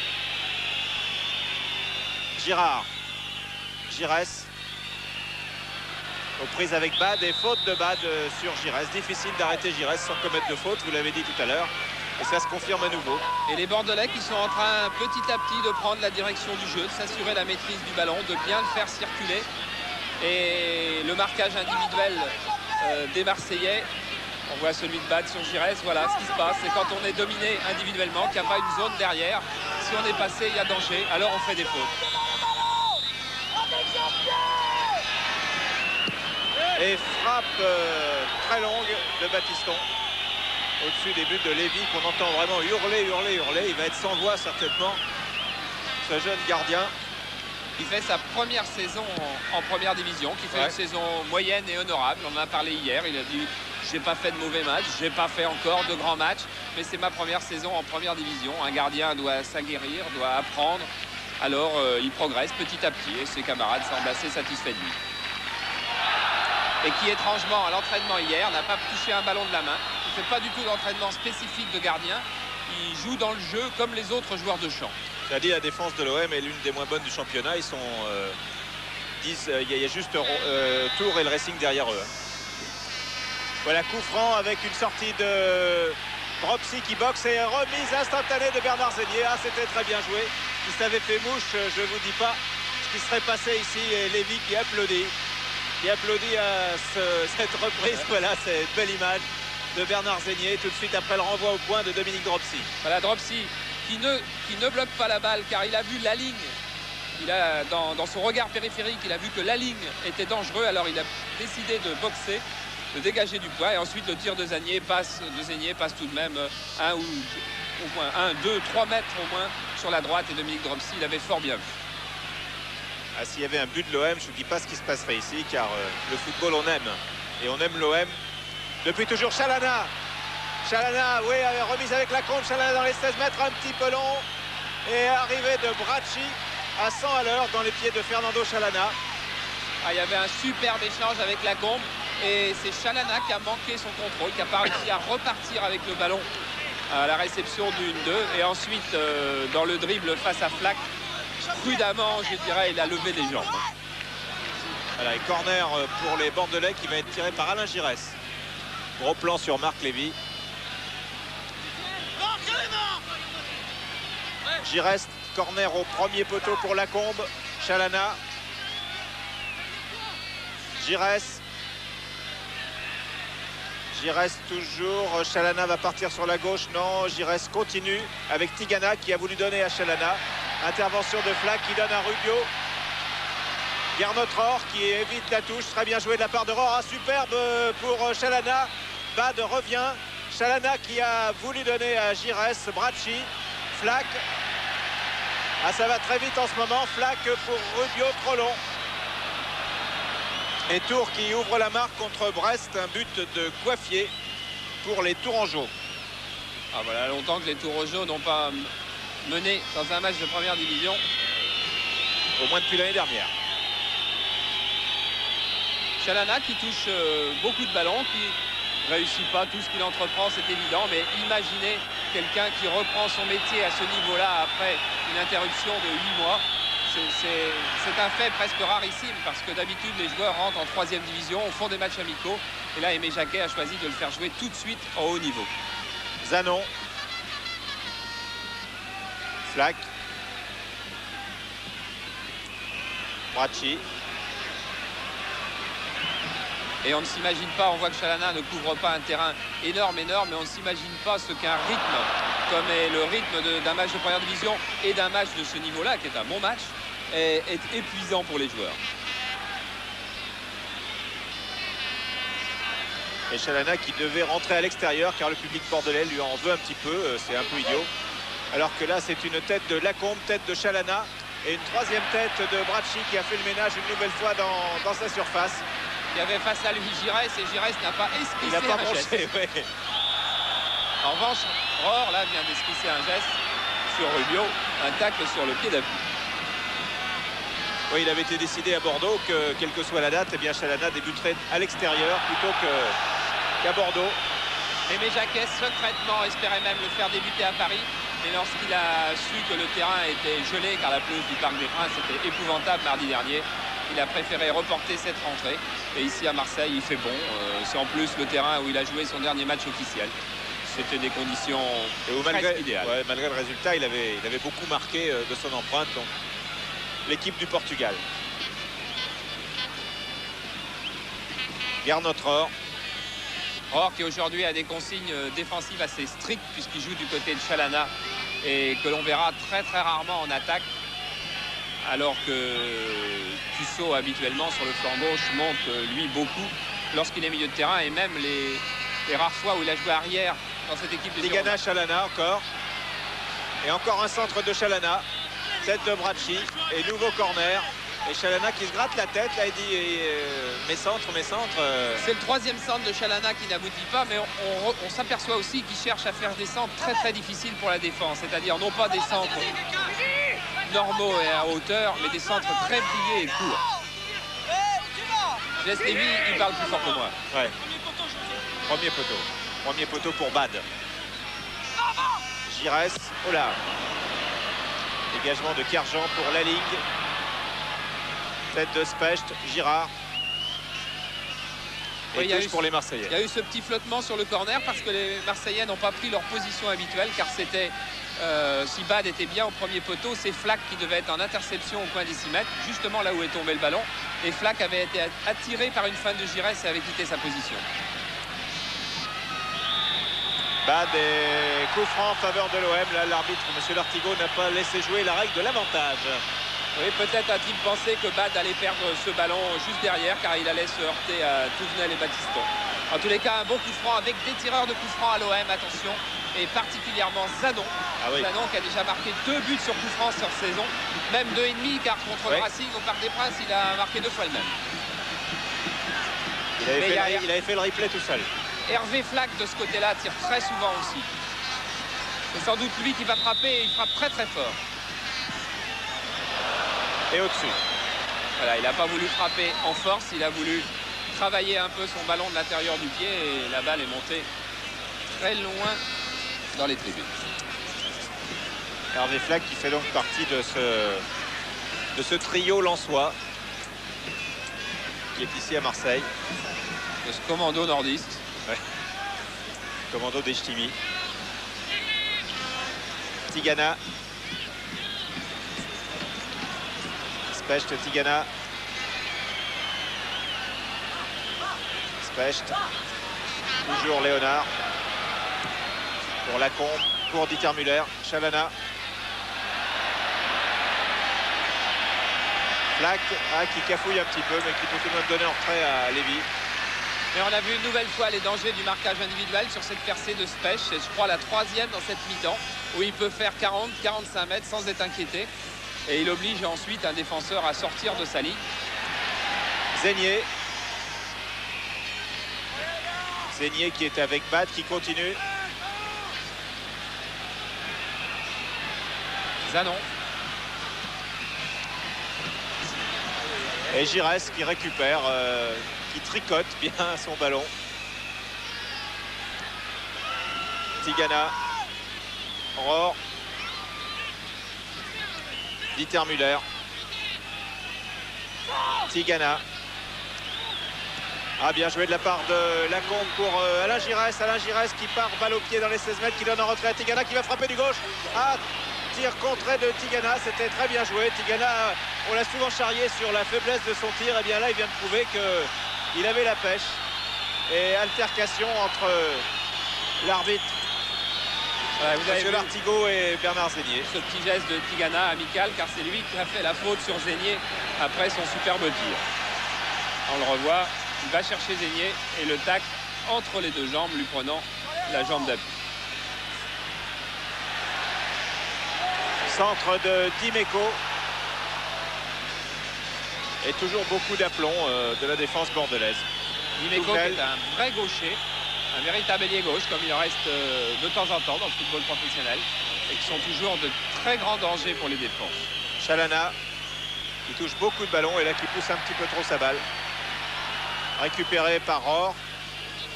Girard. Giresse. Aux prises avec Bad et faute de Bad sur Giresse. Difficile d'arrêter Giresse sans commettre de faute, vous l'avez dit tout à l'heure. Et ça se confirme à nouveau. Et les Bordelais qui sont en train petit à petit de prendre la direction du jeu, de s'assurer la maîtrise du ballon, de bien le faire circuler. Et le marquage individuel des Marseillais, on voit celui de Bad sur Giresse. Voilà ce qui se passe, c'est quand on est dominé individuellement, qu'il n'y a pas une zone derrière. Si on est passé, il y a danger, alors on fait des fautes. Et frappe très longue de Battiston. Au-dessus des buts de Lévy qu'on entend vraiment hurler. Il va être sans voix certainement, ce jeune gardien. Il fait sa première saison en première division, qui fait une saison moyenne et honorable. On en a parlé hier, il a dit j'ai pas fait de mauvais matchs, j'ai pas fait encore de grands matchs, mais c'est ma première saison en première division. Un gardien doit s'aguerrir, doit apprendre. Alors il progresse petit à petit et ses camarades semblent assez satisfaits de lui. Et qui étrangement à l'entraînement hier n'a pas touché un ballon de la main. Il ne fait pas du tout d'entraînement spécifique de gardien. Il joue dans le jeu comme les autres joueurs de champ. Ça dit, la défense de l'OM est l'une des moins bonnes du championnat. Ils sont 10, il y a juste Tours et le Racing derrière eux. Voilà, coup franc avec une sortie de Dropsy qui boxe et remise instantanée de Bernard Zénier. Ah, c'était très bien joué. Il s'avait fait mouche, je ne vous dis pas ce qui serait passé ici. Et Lévy qui applaudit. Il applaudit à cette reprise. Voilà, c'est une belle image de Bernard Zénier tout de suite après le renvoi au point de Dominique Dropsy. Voilà, Dropsy qui ne bloque pas la balle car il a vu la ligne. Il a, dans son regard périphérique, il a vu que la ligne était dangereuse. Alors il a décidé de boxer, de dégager du poids. Et ensuite le tir de Zénier passe tout de même 1 ou au moins 1, 2, 3 mètres au moins sur la droite. Et Dominique Dropsy l'avait fort bien vu. Ah, s'il y avait un but de l'OM, je ne vous dis pas ce qui se passerait ici, car le football, on aime. Et on aime l'OM. Depuis toujours, Chalana. Chalana, oui, remise avec la compte. Chalana dans les 16 mètres, un petit peu long. Et arrivée de Bracci à 100 à l'heure dans les pieds de Fernando Chalana. Ah, il y avait un superbe échange avec Lacombe. Et c'est Chalana qui a manqué son contrôle, qui n'a pas réussi à repartir avec le ballon à la réception du 1-2. Et ensuite, dans le dribble face à Flack, prudemment, je dirais, il a levé les jambes. Voilà, et corner pour les Bordelais qui va être tiré par Alain Giresse. Gros plan sur Marc Lévy. Giresse, corner au premier poteau pour Lacombe. Chalana. Giresse. Giresse toujours. Chalana va partir sur la gauche. Non, Giresse continue avec Tigana qui a voulu donner à Chalana. Intervention de Flack qui donne à Rubio. Gernot Rohr qui évite la touche. Très bien joué de la part de Rohr. Superbe pour Chalana. Bad revient. Chalana qui a voulu donner à Giresse. Bracci. Flack. Ah, ça va très vite en ce moment. Flack pour Rubio, trop long. Et Tours qui ouvre la marque contre Brest. Un but de Coiffier pour les Tourangeaux. Ah, voilà longtemps que les Tourangeaux n'ont pas mené dans un match de première division. Au moins depuis l'année dernière. Chalana qui touche beaucoup de ballons, qui réussit pas tout ce qu'il entreprend, c'est évident, mais imaginez quelqu'un qui reprend son métier à ce niveau-là après une interruption de 8 mois. C'est un fait presque rarissime parce que d'habitude les joueurs rentrent en 3e division, font des matchs amicaux, et là Aimé Jacquet a choisi de le faire jouer tout de suite en haut niveau. Zanon. Flack. Bracci. Et on ne s'imagine pas, on voit que Chalana ne couvre pas un terrain énorme, mais on ne s'imagine pas ce qu'un rythme, comme est le rythme d'un match de première division et d'un match de ce niveau-là, qui est un bon match, est épuisant pour les joueurs. Et Chalana qui devait rentrer à l'extérieur car le public bordelais lui en veut un petit peu, c'est un peu idiot. Alors que là c'est une tête de Lacombe, tête de Chalana et une 3e tête de Bracci qui a fait le ménage une nouvelle fois dans sa surface. Il y avait face à lui Giresse et Giresse n'a pas esquissé. Il n'a pas un geste. ouais. En revanche, Rohr là vient d'esquisser un geste sur Rubio, un tacle sur le pied d'appui. Oui, il avait été décidé à Bordeaux que, quelle que soit la date, eh bien Chalana débuterait à l'extérieur plutôt qu'à Bordeaux. Aimé Jacquet secrètement espérait même le faire débuter à Paris. Mais lorsqu'il a su que le terrain était gelé, car la pelouse du Parc des Princes était épouvantable mardi dernier, il a préféré reporter cette rentrée. Et ici à Marseille, il fait bon. C'est en plus le terrain où il a joué son dernier match officiel. C'était des conditions presque idéales. Ouais, malgré le résultat, il avait beaucoup marqué de son empreinte. Donc, l'équipe du Portugal. Gernot Rohr. Rohr qui aujourd'hui a des consignes défensives assez strictes puisqu'il joue du côté de Chalana et que l'on verra très rarement en attaque, alors que Tussaud habituellement sur le flanc gauche monte lui beaucoup lorsqu'il est milieu de terrain, et même les rares fois où il a joué arrière dans cette équipe de Tigana, Chalana encore. Et encore un centre de Chalana. Tête de Bracci et nouveau corner. Et Chalana qui se gratte la tête, là il dit mes centres. C'est le 3e centre de Chalana qui n'aboutit pas, mais on s'aperçoit aussi qu'il cherche à faire des centres très difficiles pour la défense, c'est-à-dire non pas des centres normaux et à hauteur, mais des centres très brillés et courts. Jess Lévy, il parle plus fort que moi. Ouais. Premier poteau pour Bad. Giresse, oh là. Dégagement de Kerjan pour la ligue. Tête de Specht, Girard. Et oui, touche pour les Marseillais. Il y a eu ce petit flottement sur le corner parce que les Marseillais n'ont pas pris leur position habituelle, car c'était, si Bad était bien au premier poteau, c'est Flack qui devait être en interception au coin des 6 mètres, justement là où est tombé le ballon. Et Flack avait été attiré par une fin de Giresse et avait quitté sa position. Bad et coup franc en faveur de l'OM. Là, l'arbitre, M. Lartigot, n'a pas laissé jouer la règle de l'avantage. Oui, peut-être a-t-il pensé que Bad allait perdre ce ballon juste derrière, car il allait se heurter à Touvenel et Baptiston. En tous les cas, un bon coup franc avec des tireurs de coup franc à l'OM, attention, et particulièrement Zanon. Ah oui. Zanon qui a déjà marqué 2 buts sur coup franc sur saison, même 2,5, car contre le Racing au Parc des Princes, il a marqué 2 fois le même. Il avait fait le replay tout seul. Hervé Flack de ce côté-là tire très souvent aussi. C'est sans doute lui qui va frapper, et il frappe très fort. Et au-dessus. Voilà, il n'a pas voulu frapper en force, il a voulu travailler un peu son ballon de l'intérieur du pied, et la balle est montée très loin dans les tribunes. Hervé Flack qui fait donc partie de ce trio lensois qui est ici à Marseille. De ce commando nordiste. Ouais. Commando d'Echtimi. Tigana. Specht, Tigana. Specht. Toujours Léonard. Pour Lacombe. Pour Dieter Müller. Chalana. Flack qui cafouille un petit peu, mais qui peut tout de même donner en retrait à Lévy. Mais on a vu une nouvelle fois les dangers du marquage individuel sur cette percée de Spech. C'est, je crois, la 3e dans cette mi-temps, où il peut faire 40-45 mètres sans être inquiété. Et il oblige ensuite un défenseur à sortir de sa ligne. Zénier. Zénier qui est avec Bad, qui continue. Zanon. Et Giresse qui récupère, qui tricote bien son ballon. Tigana. Rohr. Dieter Müller. Tigana. Ah, bien joué de la part de Lacombe pour Alain Giresse. Alain Giresse qui part balle au pied dans les 16 mètres, qui donne en retrait à Tigana, qui va frapper du gauche. Ah, tir contré de Tigana, c'était très bien joué. Tigana, on l'a souvent charrié sur la faiblesse de son tir. Et bien là, il vient de prouver qu'il avait la pêche. Et altercation entre l'arbitre, Monsieur Lartigot, et Bernard Zénier. Ce petit geste de Tigana amical, car c'est lui qui a fait la faute sur Zénier après son superbe tir. On le revoit, il va chercher Zénier et le tacle entre les deux jambes, lui prenant la jambe d'appui. Centre de Dimeco. Et toujours beaucoup d'aplomb de la défense bordelaise. Dimeco qui est un vrai gaucher, un véritable ailier gauche, comme il en reste de temps en temps dans le football professionnel, et qui sont toujours de très grands dangers pour les défenses. Chalana qui touche beaucoup de ballons et là qui pousse un petit peu trop sa balle. Récupéré par Rohr.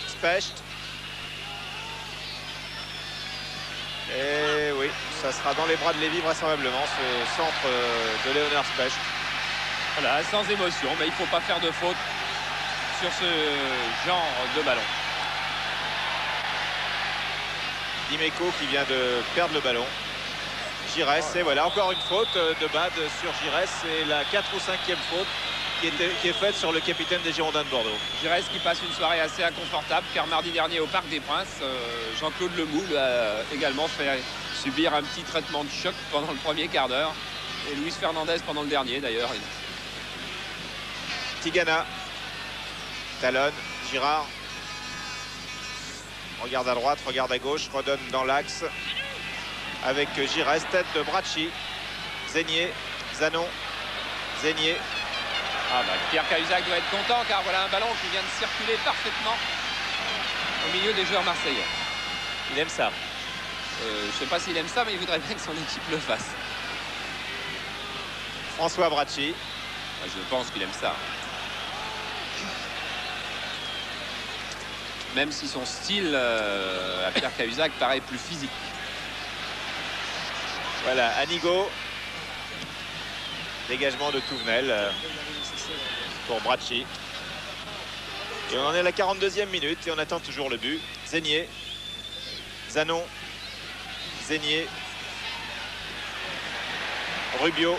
Specht. Et oui, ça sera dans les bras de Lévy vraisemblablement, ce centre de Léonard Specht. Voilà, sans émotion, mais il ne faut pas faire de faute sur ce genre de ballon. Dimeco qui vient de perdre le ballon. Giresse, et voilà encore une faute de Bad sur Giresse. C'est la 4e ou 5e faute qui est faite sur le capitaine des Girondins de Bordeaux. Giresse qui passe une soirée assez inconfortable, car mardi dernier au Parc des Princes, Jean-Claude Lemoule a également fait subir un petit traitement de choc pendant le premier quart d'heure. Et Luis Fernandez pendant le dernier d'ailleurs. Tigana. Talonne. Girard. Regarde à droite, regarde à gauche, redonne dans l'axe. Avec Giresse, tête de Bracci. Zénier. Zanon. Zénier. Ah bah, Pierre Cahuzac doit être content, car voilà un ballon qui vient de circuler parfaitement au milieu des joueurs marseillais. Il aime ça. Je ne sais pas s'il aime ça, mais il voudrait bien que son équipe le fasse. François Bracci. Je pense qu'il aime ça. Même si son style à Pierre Cahuzac paraît plus physique. Voilà, Anigo. Dégagement de Touvenel pour Bracci. Et on en est à la 42e minute et on attend toujours le but. Zénier. Zanon. Zénier. Rubio.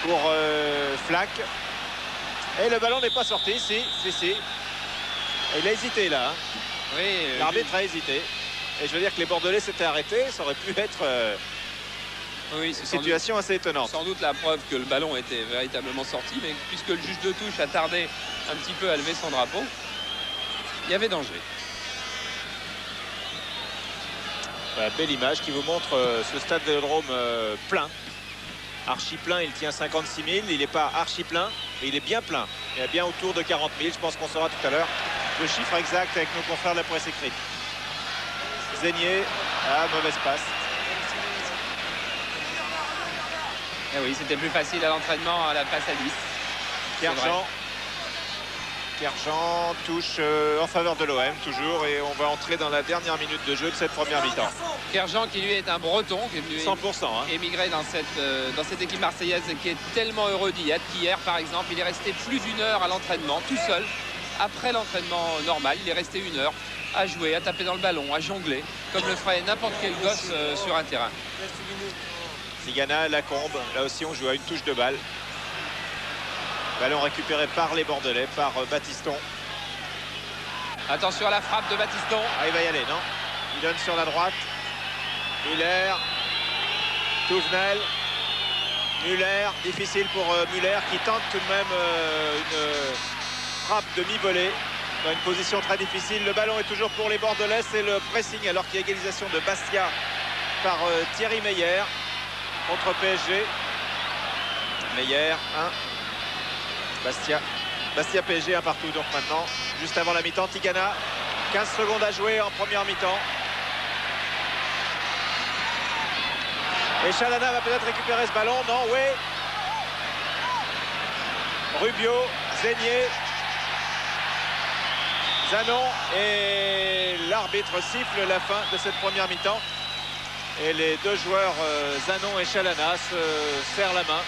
Pour Flack. Et le ballon n'est pas sorti. Si. Il a hésité là. Hein. Oui, l'arbitre a hésité. Et je veux dire que les Bordelais s'étaient arrêtés. Ça aurait pu être oui, une situation assez étonnante. Sans doute la preuve que le ballon était véritablement sorti. Mais puisque le juge de touche a tardé un petit peu à lever son drapeau, il y avait danger. Voilà, belle image qui vous montre ce stade Vélodrome plein. Archi plein, il tient 56 000. Il n'est pas archi plein, mais il est bien plein. Il y a bien autour de 40 000. Je pense qu'on saura tout à l'heure le chiffre exact avec nos confrères de la presse écrite. Zénier, mauvaise passe. Eh oui, c'était plus facile à l'entraînement à la passe à 10. Kerjan touche en faveur de l'OM toujours, et on va entrer dans la dernière minute de jeu de cette première mi-temps. Kerjan qui lui est un breton, qui est venu 100%, hein. émigrer dans cette équipe marseillaise et qui est tellement heureux d'y être qu'hier par exemple il est resté plus d'1 heure à l'entraînement tout seul. Après l'entraînement normal, il est resté 1 heure à jouer, à taper dans le ballon, à jongler, comme le ferait n'importe quel gosse sur un terrain. Tigana, Lacombe, là aussi on joue à une touche de balle. Ballon récupéré par les Bordelais, par Battiston. Attention à la frappe de Battiston. Ah, il va y aller, non? Il donne sur la droite. Muller. Touvenel. Muller, difficile pour Muller qui tente tout de même une frappe de mi-volée dans une position très difficile. Le ballon est toujours pour les Bordelais, c'est le pressing alors qu'il y a égalisation de Bastia par Thierry Meyer contre PSG. Meyer 1, Bastia PSG 1 partout. Donc maintenant, juste avant la mi-temps, Tigana, 15 secondes à jouer en première mi-temps. Et Chalana va peut-être récupérer ce ballon. Non, oui. Rubio, Zenier, Zanon. Et l'arbitre siffle la fin de cette première mi-temps. Et les deux joueurs, Zanon et Chalana, se serrent la main,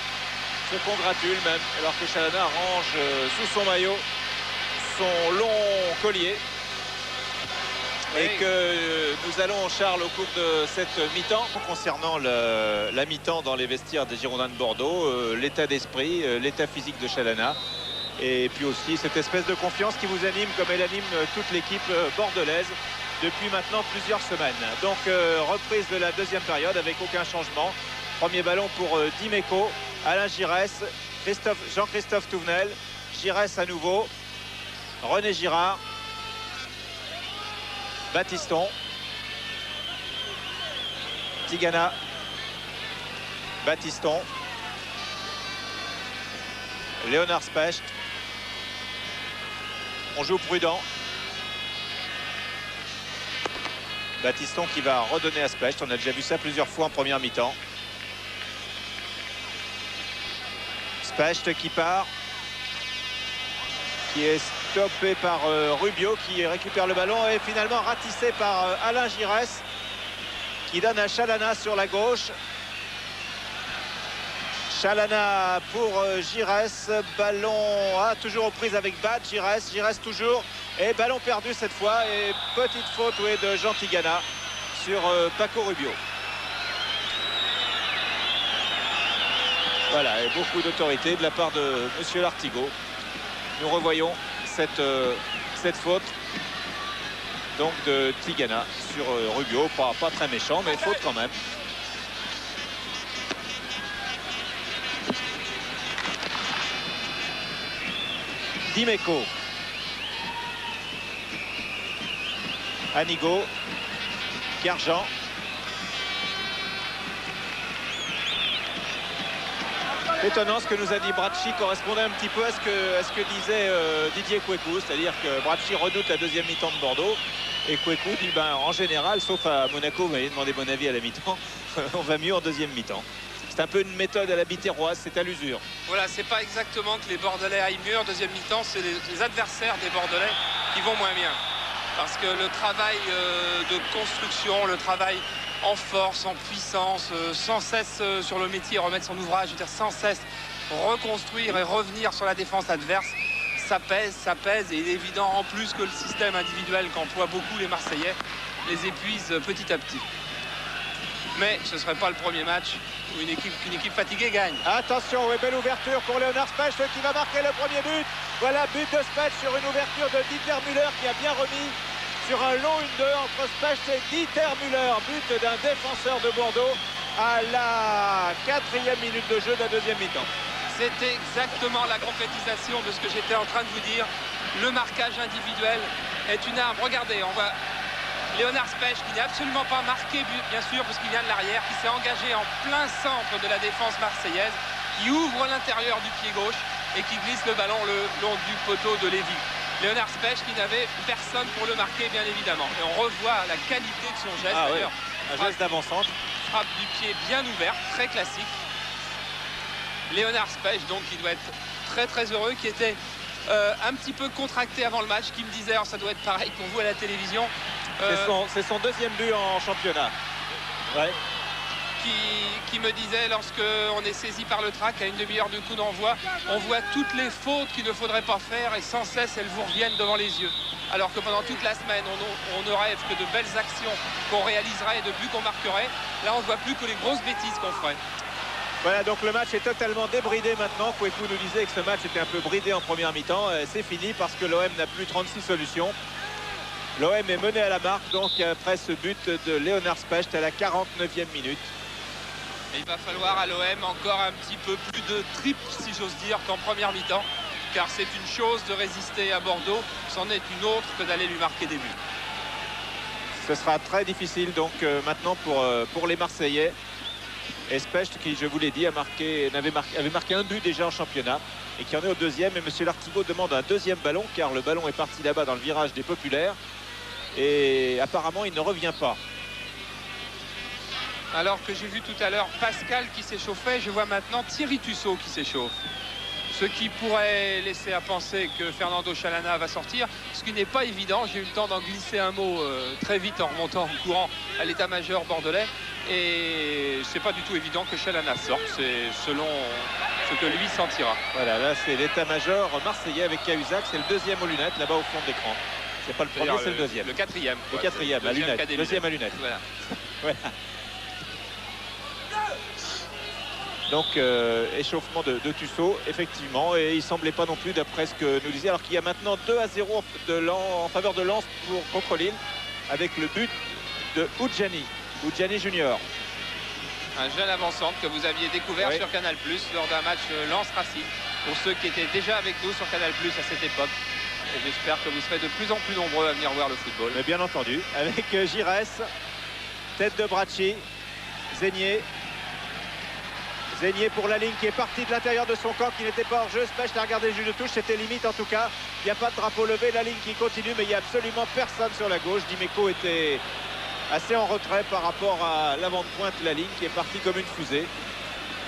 se congratulent même, alors que Chalana range sous son maillot son long collier. Et que nous allons, Charles, au cours de cette mi-temps, concernant la mi-temps dans les vestiaires des Girondins de Bordeaux, l'état d'esprit, l'état physique de Chalana, et puis aussi cette espèce de confiance qui vous anime comme elle anime toute l'équipe bordelaise depuis maintenant plusieurs semaines. Donc reprise de la deuxième période avec aucun changement. Premier ballon pour Dimeco, Alain Giresse, Jean-Christophe Touvenel, Giresse à nouveau, René Girard, Baptiston, Tigana, Baptiston, Léonard Specht. On joue prudent. Baptiston qui va redonner à Specht. On a déjà vu ça plusieurs fois en première mi-temps. Specht qui part, qui est stoppé par Rubio qui récupère le ballon et finalement ratissé par Alain Giresse qui donne à Chalana sur la gauche. Chalana pour Giresse, ballon toujours aux prises avec Bat, Giresse toujours, et ballon perdu cette fois et petite faute de Jean Tigana sur Paco Rubio. Voilà, et beaucoup d'autorité de la part de monsieur Lartigot. Nous revoyons cette faute donc de Tigana sur Rubio, pas très méchant mais faute quand même. Dimeco, Anigo, Garjan, étonnant ce que nous a dit Bracci correspondait un petit peu à ce que disait Didier Kwekou, c'est-à-dire que Bracci redoute la deuxième mi-temps de Bordeaux et Kwekou dit en général, sauf à Monaco, vous m'avez demandé mon avis à la mi-temps, on va mieux en deuxième mi-temps. C'est un peu une méthode à la bitéroise, c'est à l'usure. Voilà, c'est pas exactement que les Bordelais aillent mieux en deuxième mi-temps, c'est les adversaires des Bordelais qui vont moins bien. Parce que le travail de construction, le travail en force, en puissance, sans cesse sur le métier, remettre son ouvrage, je veux dire sans cesse reconstruire et revenir sur la défense adverse, ça pèse et il est évident en plus que le système individuel qu'emploient beaucoup les Marseillais les épuise petit à petit. Mais ce ne serait pas le premier match où une équipe fatiguée gagne. Attention, belle ouverture pour Léonard Specht qui va marquer le premier but. Voilà, but de Specht sur une ouverture de Dieter Müller qui a bien remis sur un long 1-2 entre Specht et Dieter Müller. But d'un défenseur de Bordeaux à la 4e minute de jeu de la deuxième mi-temps. C'était exactement la concrétisation de ce que j'étais en train de vous dire. Le marquage individuel est une arme. Regardez, on voit Léonard Specht qui n'est absolument pas marqué, bien sûr, parce qu'il vient de l'arrière, qui s'est engagé en plein centre de la défense marseillaise, qui ouvre l'intérieur du pied gauche et qui glisse le ballon le long du poteau de Lévy. Léonard Specht qui n'avait personne pour le marquer, bien évidemment. Et on revoit la qualité de son geste. Ah, d'ailleurs, un geste d'avant-centre. Frappe du pied bien ouverte, très classique. Léonard Specht, donc, qui doit être très très heureux, qui était un petit peu contracté avant le match, qui me disait, alors ça doit être pareil pour vous à la télévision. C'est son deuxième but en championnat. Ouais. Qui me disait, lorsqu'on est saisi par le trac à une demi-heure de coup d'envoi, on voit toutes les fautes qu'il ne faudrait pas faire et sans cesse elles vous reviennent devant les yeux. Alors que pendant toute la semaine, on ne rêve que de belles actions qu'on réaliserait et de buts qu'on marquerait. Là, on ne voit plus que les grosses bêtises qu'on ferait. Voilà, donc le match est totalement débridé maintenant. Kwekou nous disait que ce match était un peu bridé en première mi-temps. C'est fini parce que l'OM n'a plus 36 solutions. L'OM est mené à la marque donc après ce but de Léonard Specht à la 49e minute. Et il va falloir à l'OM encore un petit peu plus de triple, si j'ose dire, qu'en première mi-temps. Car c'est une chose de résister à Bordeaux, c'en est une autre que d'aller lui marquer des buts. Ce sera très difficile donc maintenant pour les Marseillais. Especht, qui je vous l'ai dit avait marqué un but déjà en championnat et qui en est au deuxième. Et M. Lartigot demande un deuxième ballon car le ballon est parti là-bas dans le virage des Populaires et apparemment il ne revient pas. Alors que j'ai vu tout à l'heure Pascal qui s'échauffait, je vois maintenant Thierry Tussaud qui s'échauffe. Ce qui pourrait laisser à penser que Fernando Chalana va sortir, ce qui n'est pas évident. J'ai eu le temps d'en glisser un mot très vite en remontant en courant à l'état-major bordelais. Et c'est pas du tout évident que Chalana sorte, c'est selon ce que lui sentira. Voilà, là c'est l'état-major marseillais avec Cahuzac, c'est le deuxième aux lunettes là-bas au fond de l'écran. C'est pas le premier, c'est le deuxième. Le quatrième. Le quatrième à lunettes. Deuxième à lunettes. Voilà. Voilà. Donc échauffement de Tussaud effectivement, et il semblait pas non plus d'après ce que nous disait, alors qu'il y a maintenant 2-0 en faveur de Lens contre Lille avec le but de Oudjani Junior. Un jeune avant-centre que vous aviez découvert sur Canal+ lors d'un match Lens-Racing, pour ceux qui étaient déjà avec nous sur Canal+ à cette époque. Et j'espère que vous serez de plus en plus nombreux à venir voir le football. Mais bien entendu, avec Giresse, tête de Bracci, Zégnier pour la ligne qui est partie de l'intérieur de son camp, qui n'était pas hors jeu. Specht a regardé le jeu de touche, c'était limite en tout cas. Il n'y a pas de drapeau levé, la ligne qui continue, mais il n'y a absolument personne sur la gauche. Dimeco était assez en retrait par rapport à l'avant de pointe, la ligne qui est partie comme une fusée.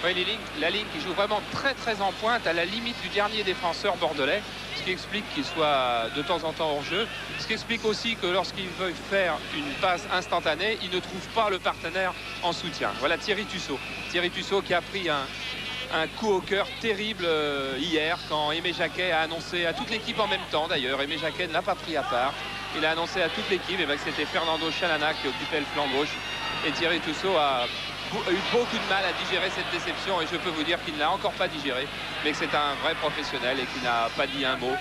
Oui, la ligne qui joue vraiment très en pointe, à la limite du dernier défenseur bordelais, ce qui explique qu'il soit de temps en temps hors jeu, ce qui explique aussi que lorsqu'il veut faire une passe instantanée, il ne trouve pas le partenaire en soutien. Voilà Thierry Tussaud qui a pris un coup au cœur terrible hier quand Aimé Jacquet a annoncé à toute l'équipe en même temps. D'ailleurs, Aimé Jacquet ne l'a pas pris à part, il a annoncé à toute l'équipe que c'était Fernando Chalana qui occupait le flanc gauche, et Thierry Tussaud a eu beaucoup de mal à digérer cette déception, et je peux vous dire qu'il ne l'a encore pas digéré, mais que c'est un vrai professionnel et qu'il n'a pas dit un mot,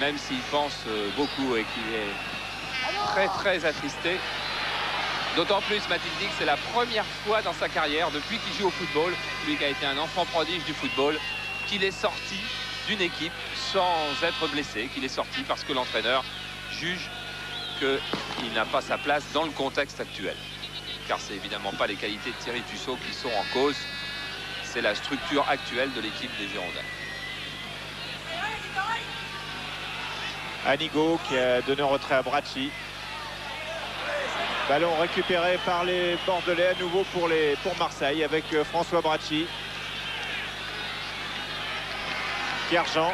même s'il pense beaucoup et qu'il est très attristé. D'autant plus, m'a-t-il dit, que c'est la première fois dans sa carrière, depuis qu'il joue au football, lui qui a été un enfant prodige du football, qu'il est sorti d'une équipe sans être blessé, qu'il est sorti parce que l'entraîneur juge qu'il n'a pas sa place dans le contexte actuel. Car c'est évidemment pas les qualités de Thierry Tussaud qui sont en cause, c'est la structure actuelle de l'équipe des Girondins. Anigo qui a donné en retrait à Bracci. Ballon récupéré par les Bordelais à nouveau pour Marseille avec François Bracci. Pierre-Jean.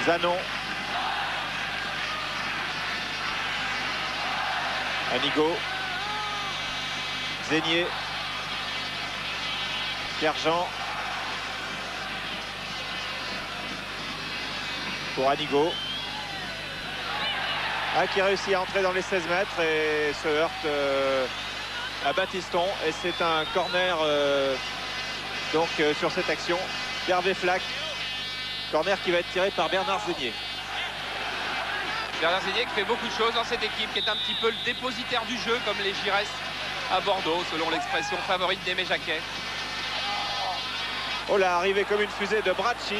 Zanon. Anigo. Zégnier. Pierre-Jean. Pour Anigo. Qui réussit à entrer dans les 16 mètres et se heurte à Baptiston. Et c'est un corner sur cette action d'Hervé Flack. Corner qui va être tiré par Bernard Zégnier. Bernard Zégnier qui fait beaucoup de choses dans cette équipe, qui est un petit peu le dépositaire du jeu, comme les Giresse à Bordeaux, selon l'expression favorite d'Aimé Jacquet. Oh là, arrivé comme une fusée de Bracci.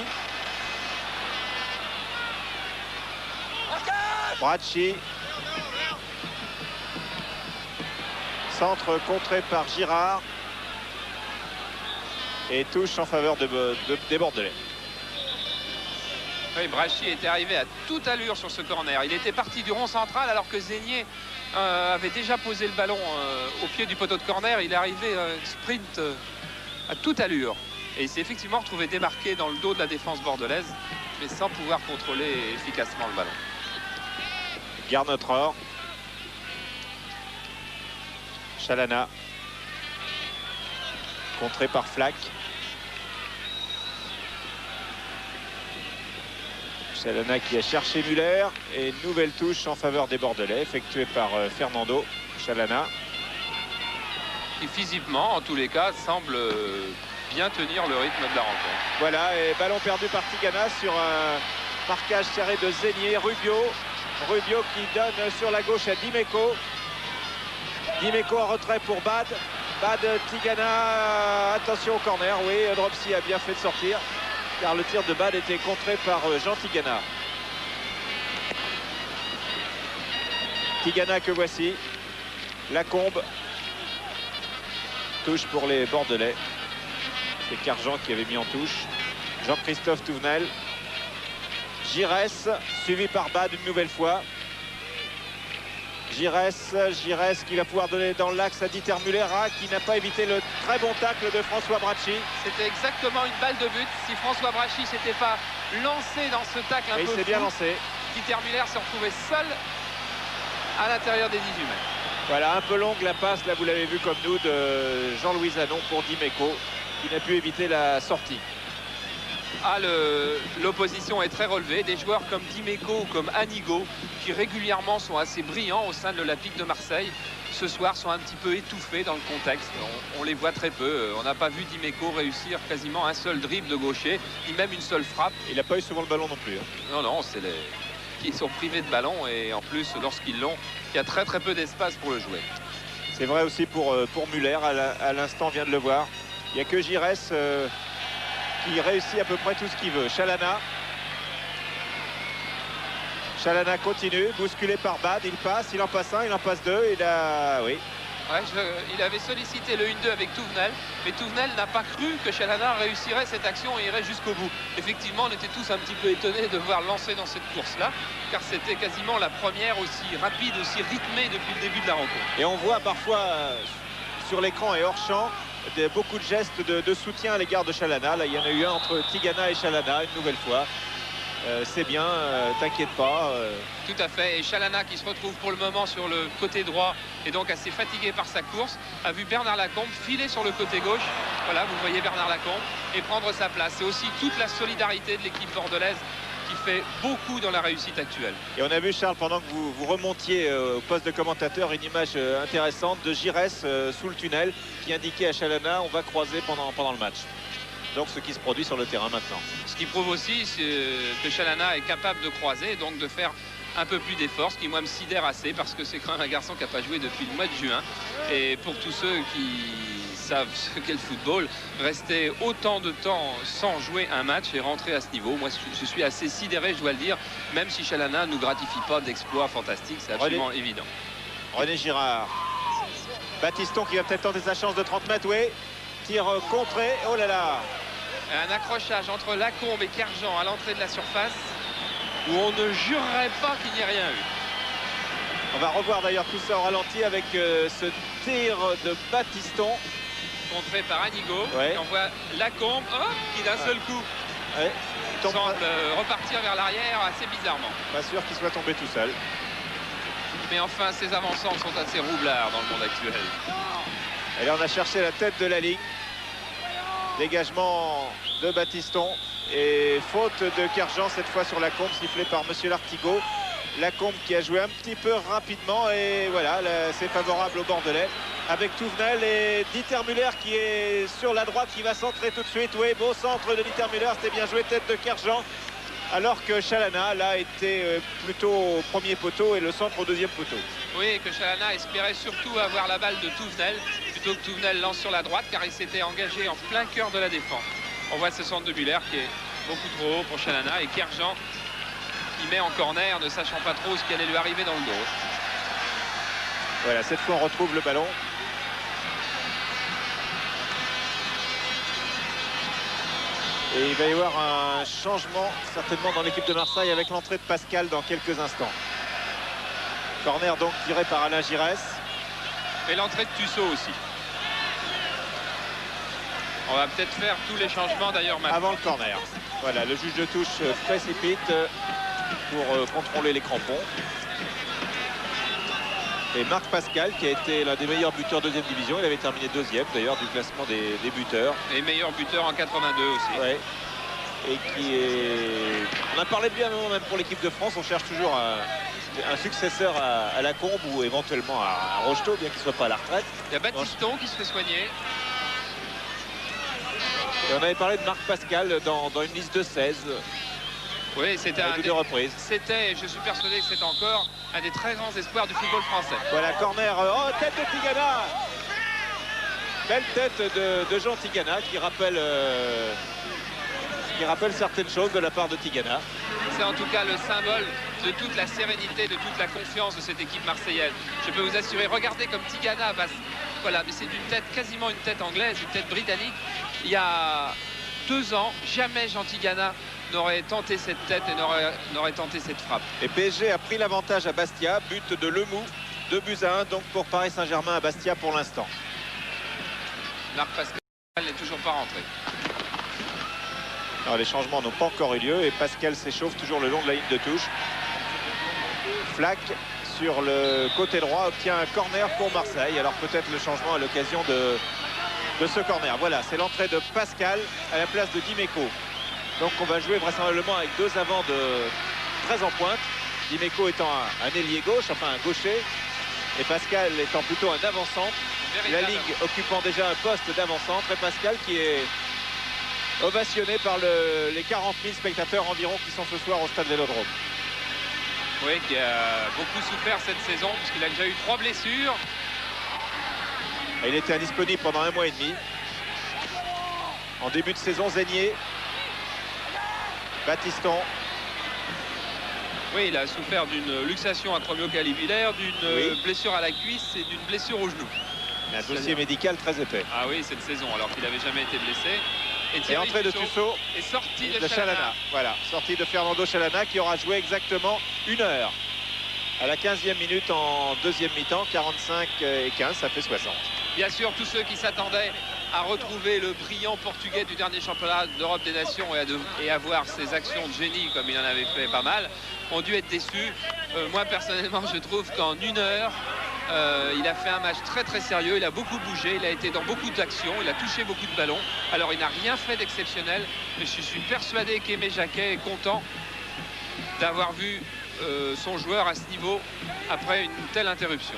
Bracci. Centre contré par Girard. Et touche en faveur des Bordelais. Oui, Bracci était arrivé à toute allure sur ce corner. Il était parti du rond central alors que Zégnier avait déjà posé le ballon au pied du poteau de corner. Il est arrivé sprint à toute allure. Et il s'est effectivement retrouvé débarqué dans le dos de la défense bordelaise, mais sans pouvoir contrôler efficacement le ballon. Garnotror. Chalana. Contré par Flack. Chalana qui a cherché Muller. Et nouvelle touche en faveur des Bordelais, effectuée par Fernando Chalana. Qui physiquement, en tous les cas, semble bien tenir le rythme de la rencontre. Voilà, et ballon perdu par Tigana sur un marquage serré de Zégnier. Rubio qui donne sur la gauche à Dimeco. Dimeco en retrait pour Bad. Bad, Tigana, attention au corner. Oui, Dropsy a bien fait de sortir, car le tir de Bad était contré par Jean Tigana. Tigana que voici. Lacombe. Touche pour les Bordelais. C'est Carjean qui avait mis en touche. Jean-Christophe Touvenel. Giresse, suivi par Bad une nouvelle fois. Giresse qui va pouvoir donner dans l'axe à Dieter Muller, qui n'a pas évité le très bon tacle de François Bracchi. C'était exactement une balle de but. Si François Bracchi s'était pas lancé dans ce tacle un peu il s'est bien lancé. Dieter Muller s'est retrouvé seul à l'intérieur des 18 mètres. Voilà, un peu longue la passe, là vous l'avez vu comme nous, de Jean-Louis Zanon pour Dimeco, qui n'a pu éviter la sortie. Ah, l'opposition est très relevée. Des joueurs comme Dimeco ou comme Anigo, qui régulièrement sont assez brillants au sein de l'Olympique de Marseille, ce soir sont un petit peu étouffés dans le contexte. On les voit très peu. On n'a pas vu Dimeco réussir quasiment un seul dribble de gaucher, ni même une seule frappe. Il n'a pas eu souvent le ballon non plus. Non, non, c'est les qui sont privés de ballon, et en plus, lorsqu'ils l'ont, il y a très très peu d'espace pour le jouer. C'est vrai aussi pour Muller, à l'instant on vient de le voir. Il n'y a que Giresse qui réussit à peu près tout ce qu'il veut. Chalana continue, bousculé par Bad, il passe, il en passe un, il en passe deux, il a... Oui. Ouais, il avait sollicité le 1-2 avec Touvenel, mais Touvenel n'a pas cru que Chalana réussirait cette action et irait jusqu'au bout. Effectivement, on était tous un petit peu étonnés de voir lancer dans cette course-là, car c'était quasiment la première aussi rapide, aussi rythmée depuis le début de la rencontre. Et on voit parfois sur l'écran et hors champ beaucoup de gestes de soutien à l'égard de Chalana. Là, il y en a eu un entre Tigana et Chalana une nouvelle fois. C'est bien, t'inquiète pas. Tout à fait, et Chalana qui se retrouve pour le moment sur le côté droit et donc assez fatigué par sa course, a vu Bernard Lacombe filer sur le côté gauche. Voilà, vous voyez Bernard Lacombe, et prendre sa place. C'est aussi toute la solidarité de l'équipe bordelaise qui fait beaucoup dans la réussite actuelle. Et on a vu, Charles, pendant que vous remontiez au poste de commentateur, une image intéressante de Giresse sous le tunnel qui indiquait à Chalana on va croiser pendant le match. Donc ce qui se produit sur le terrain maintenant. Ce qui prouve aussi que Chalana est capable de croiser, donc de faire un peu plus d'efforts, ce qui moi me sidère assez, parce que c'est quand même un garçon qui n'a pas joué depuis le mois de juin. Et pour tous ceux qui savent ce qu'est le football, rester autant de temps sans jouer un match et rentrer à ce niveau, moi je suis assez sidéré, je dois le dire, même si Chalana ne nous gratifie pas d'exploits fantastiques, c'est absolument évident. René Girard. Baptiston qui va peut-être tenter sa chance de 30 mètres, oui. Tir contré, oh là là. Un accrochage entre Lacombe et Carjean à l'entrée de la surface où on ne jurerait pas qu'il n'y ait rien eu. On va revoir d'ailleurs tout ça au ralenti avec ce tir de Baptiston. Contré par Anigo. Ouais. Et on voit Lacombe qui d'un seul coup semble repartir vers l'arrière assez bizarrement. Pas sûr qu'il soit tombé tout seul. Mais enfin, ces avançants sont assez roublards dans le monde actuel. Et là, on a cherché la tête de la ligne. Dégagement de Baptiston. Et faute de Carjean, cette fois sur Lacombe, sifflé par Monsieur Lartigot. Lacombe qui a joué un petit peu rapidement. Et voilà, c'est favorable au Bordelais. Avec Touvenel et Dieter Muller qui est sur la droite, qui va centrer tout de suite. Oui, beau centre de Dieter Muller, c'était bien joué, tête de Carjean. Alors que Chalana, là, était plutôt au premier poteau et le centre au deuxième poteau. Oui, et que Chalana espérait surtout avoir la balle de Touvenel, plutôt que Touvenel lance sur la droite, car il s'était engagé en plein cœur de la défense. On voit ce centre de Muller qui est beaucoup trop haut pour Chalana, et Kerjan qui met en corner, ne sachant pas trop ce qui allait lui arriver dans le dos. Voilà, cette fois on retrouve le ballon. Et il va y avoir un changement certainement dans l'équipe de Marseille avec l'entrée de Pascal dans quelques instants. Corner donc tiré par Alain Giresse. Et l'entrée de Tussaud aussi. On va peut-être faire tous les changements d'ailleurs maintenant. Avant le corner. Voilà, le juge de touche précipite pour contrôler les crampons. Et Marc Pascal qui a été l'un des meilleurs buteurs de deuxième division. Il avait terminé deuxième d'ailleurs du classement des buteurs. Et meilleur buteur en 82 aussi. Ouais. Et qui est... On a parlé de bien même pour l'équipe de France. On cherche toujours un successeur à Lacombe ou éventuellement à Rocheteau, bien qu'il ne soit pas à la retraite. Il y a Baptiston qui se fait soigner. Et on avait parlé de Marc Pascal dans une liste de 16 Oui, c'était C'était, je suis persuadé que c'est encore un des très grands espoirs du football français. Voilà, corner. Oh, tête de Tigana. Belle tête de Jean Tigana qui rappelle certaines choses de la part de Tigana. C'est en tout cas le symbole de toute la sérénité, de toute la confiance de cette équipe marseillaise. Je peux vous assurer, regardez comme Tigana passe. Voilà, mais c'est d'une tête, quasiment une tête anglaise, une tête britannique. Il y a 2 ans, jamais Jean Tigana n'aurait tenté cette tête et n'aurait tenté cette frappe. Et PSG a pris l'avantage à Bastia, but de Lemou, 2-1 donc pour Paris Saint-Germain à Bastia pour l'instant. Marc Pascal n'est toujours pas rentré. Alors, les changements n'ont pas encore eu lieu et Pascal s'échauffe toujours le long de la ligne de touche. Flack sur le côté droit obtient un corner pour Marseille. Alors peut-être le changement à l'occasion de ce corner. Voilà, c'est l'entrée de Pascal à la place de Dimeco. Donc on va jouer vraisemblablement avec 2 avants très en pointe. Dimeco étant un ailier gauche, enfin un gaucher. Et Pascal étant plutôt un avant-centre. La Ligue occupant déjà un poste d'avant-centre. Et Pascal qui est ovationné par les 40 000 spectateurs environ qui sont ce soir au stade Vélodrome. Oui, qui a beaucoup souffert cette saison puisqu'il a déjà eu 3 blessures. Et il était indisponible pendant 1 mois et demi. En début de saison, Zégnier, Battiston. Oui, il a souffert d'une luxation acromiocalibulaire, d'une blessure à la cuisse et d'une blessure au genou. Un dossier médical très épais. Ah oui, cette saison, alors qu'il n'avait jamais été blessé. Et entrée de Tussaud et sortie de Chalana. Voilà, sortie de Fernando Chalana qui aura joué exactement 1 heure. À la 15e minute en deuxième mi-temps, 45 et 15, ça fait 60. Bien sûr, tous ceux qui s'attendaient à retrouver le brillant portugais du dernier championnat d'Europe des Nations et à voir ses actions de génie comme il en avait fait pas mal, ont dû être déçus. Moi personnellement, je trouve qu'en 1 heure, il a fait un match très très sérieux, il a beaucoup bougé, il a été dans beaucoup d'actions, il a touché beaucoup de ballons. Alors il n'a rien fait d'exceptionnel, mais je suis persuadé qu'Aimé Jacquet est content d'avoir vu son joueur à ce niveau après une telle interruption.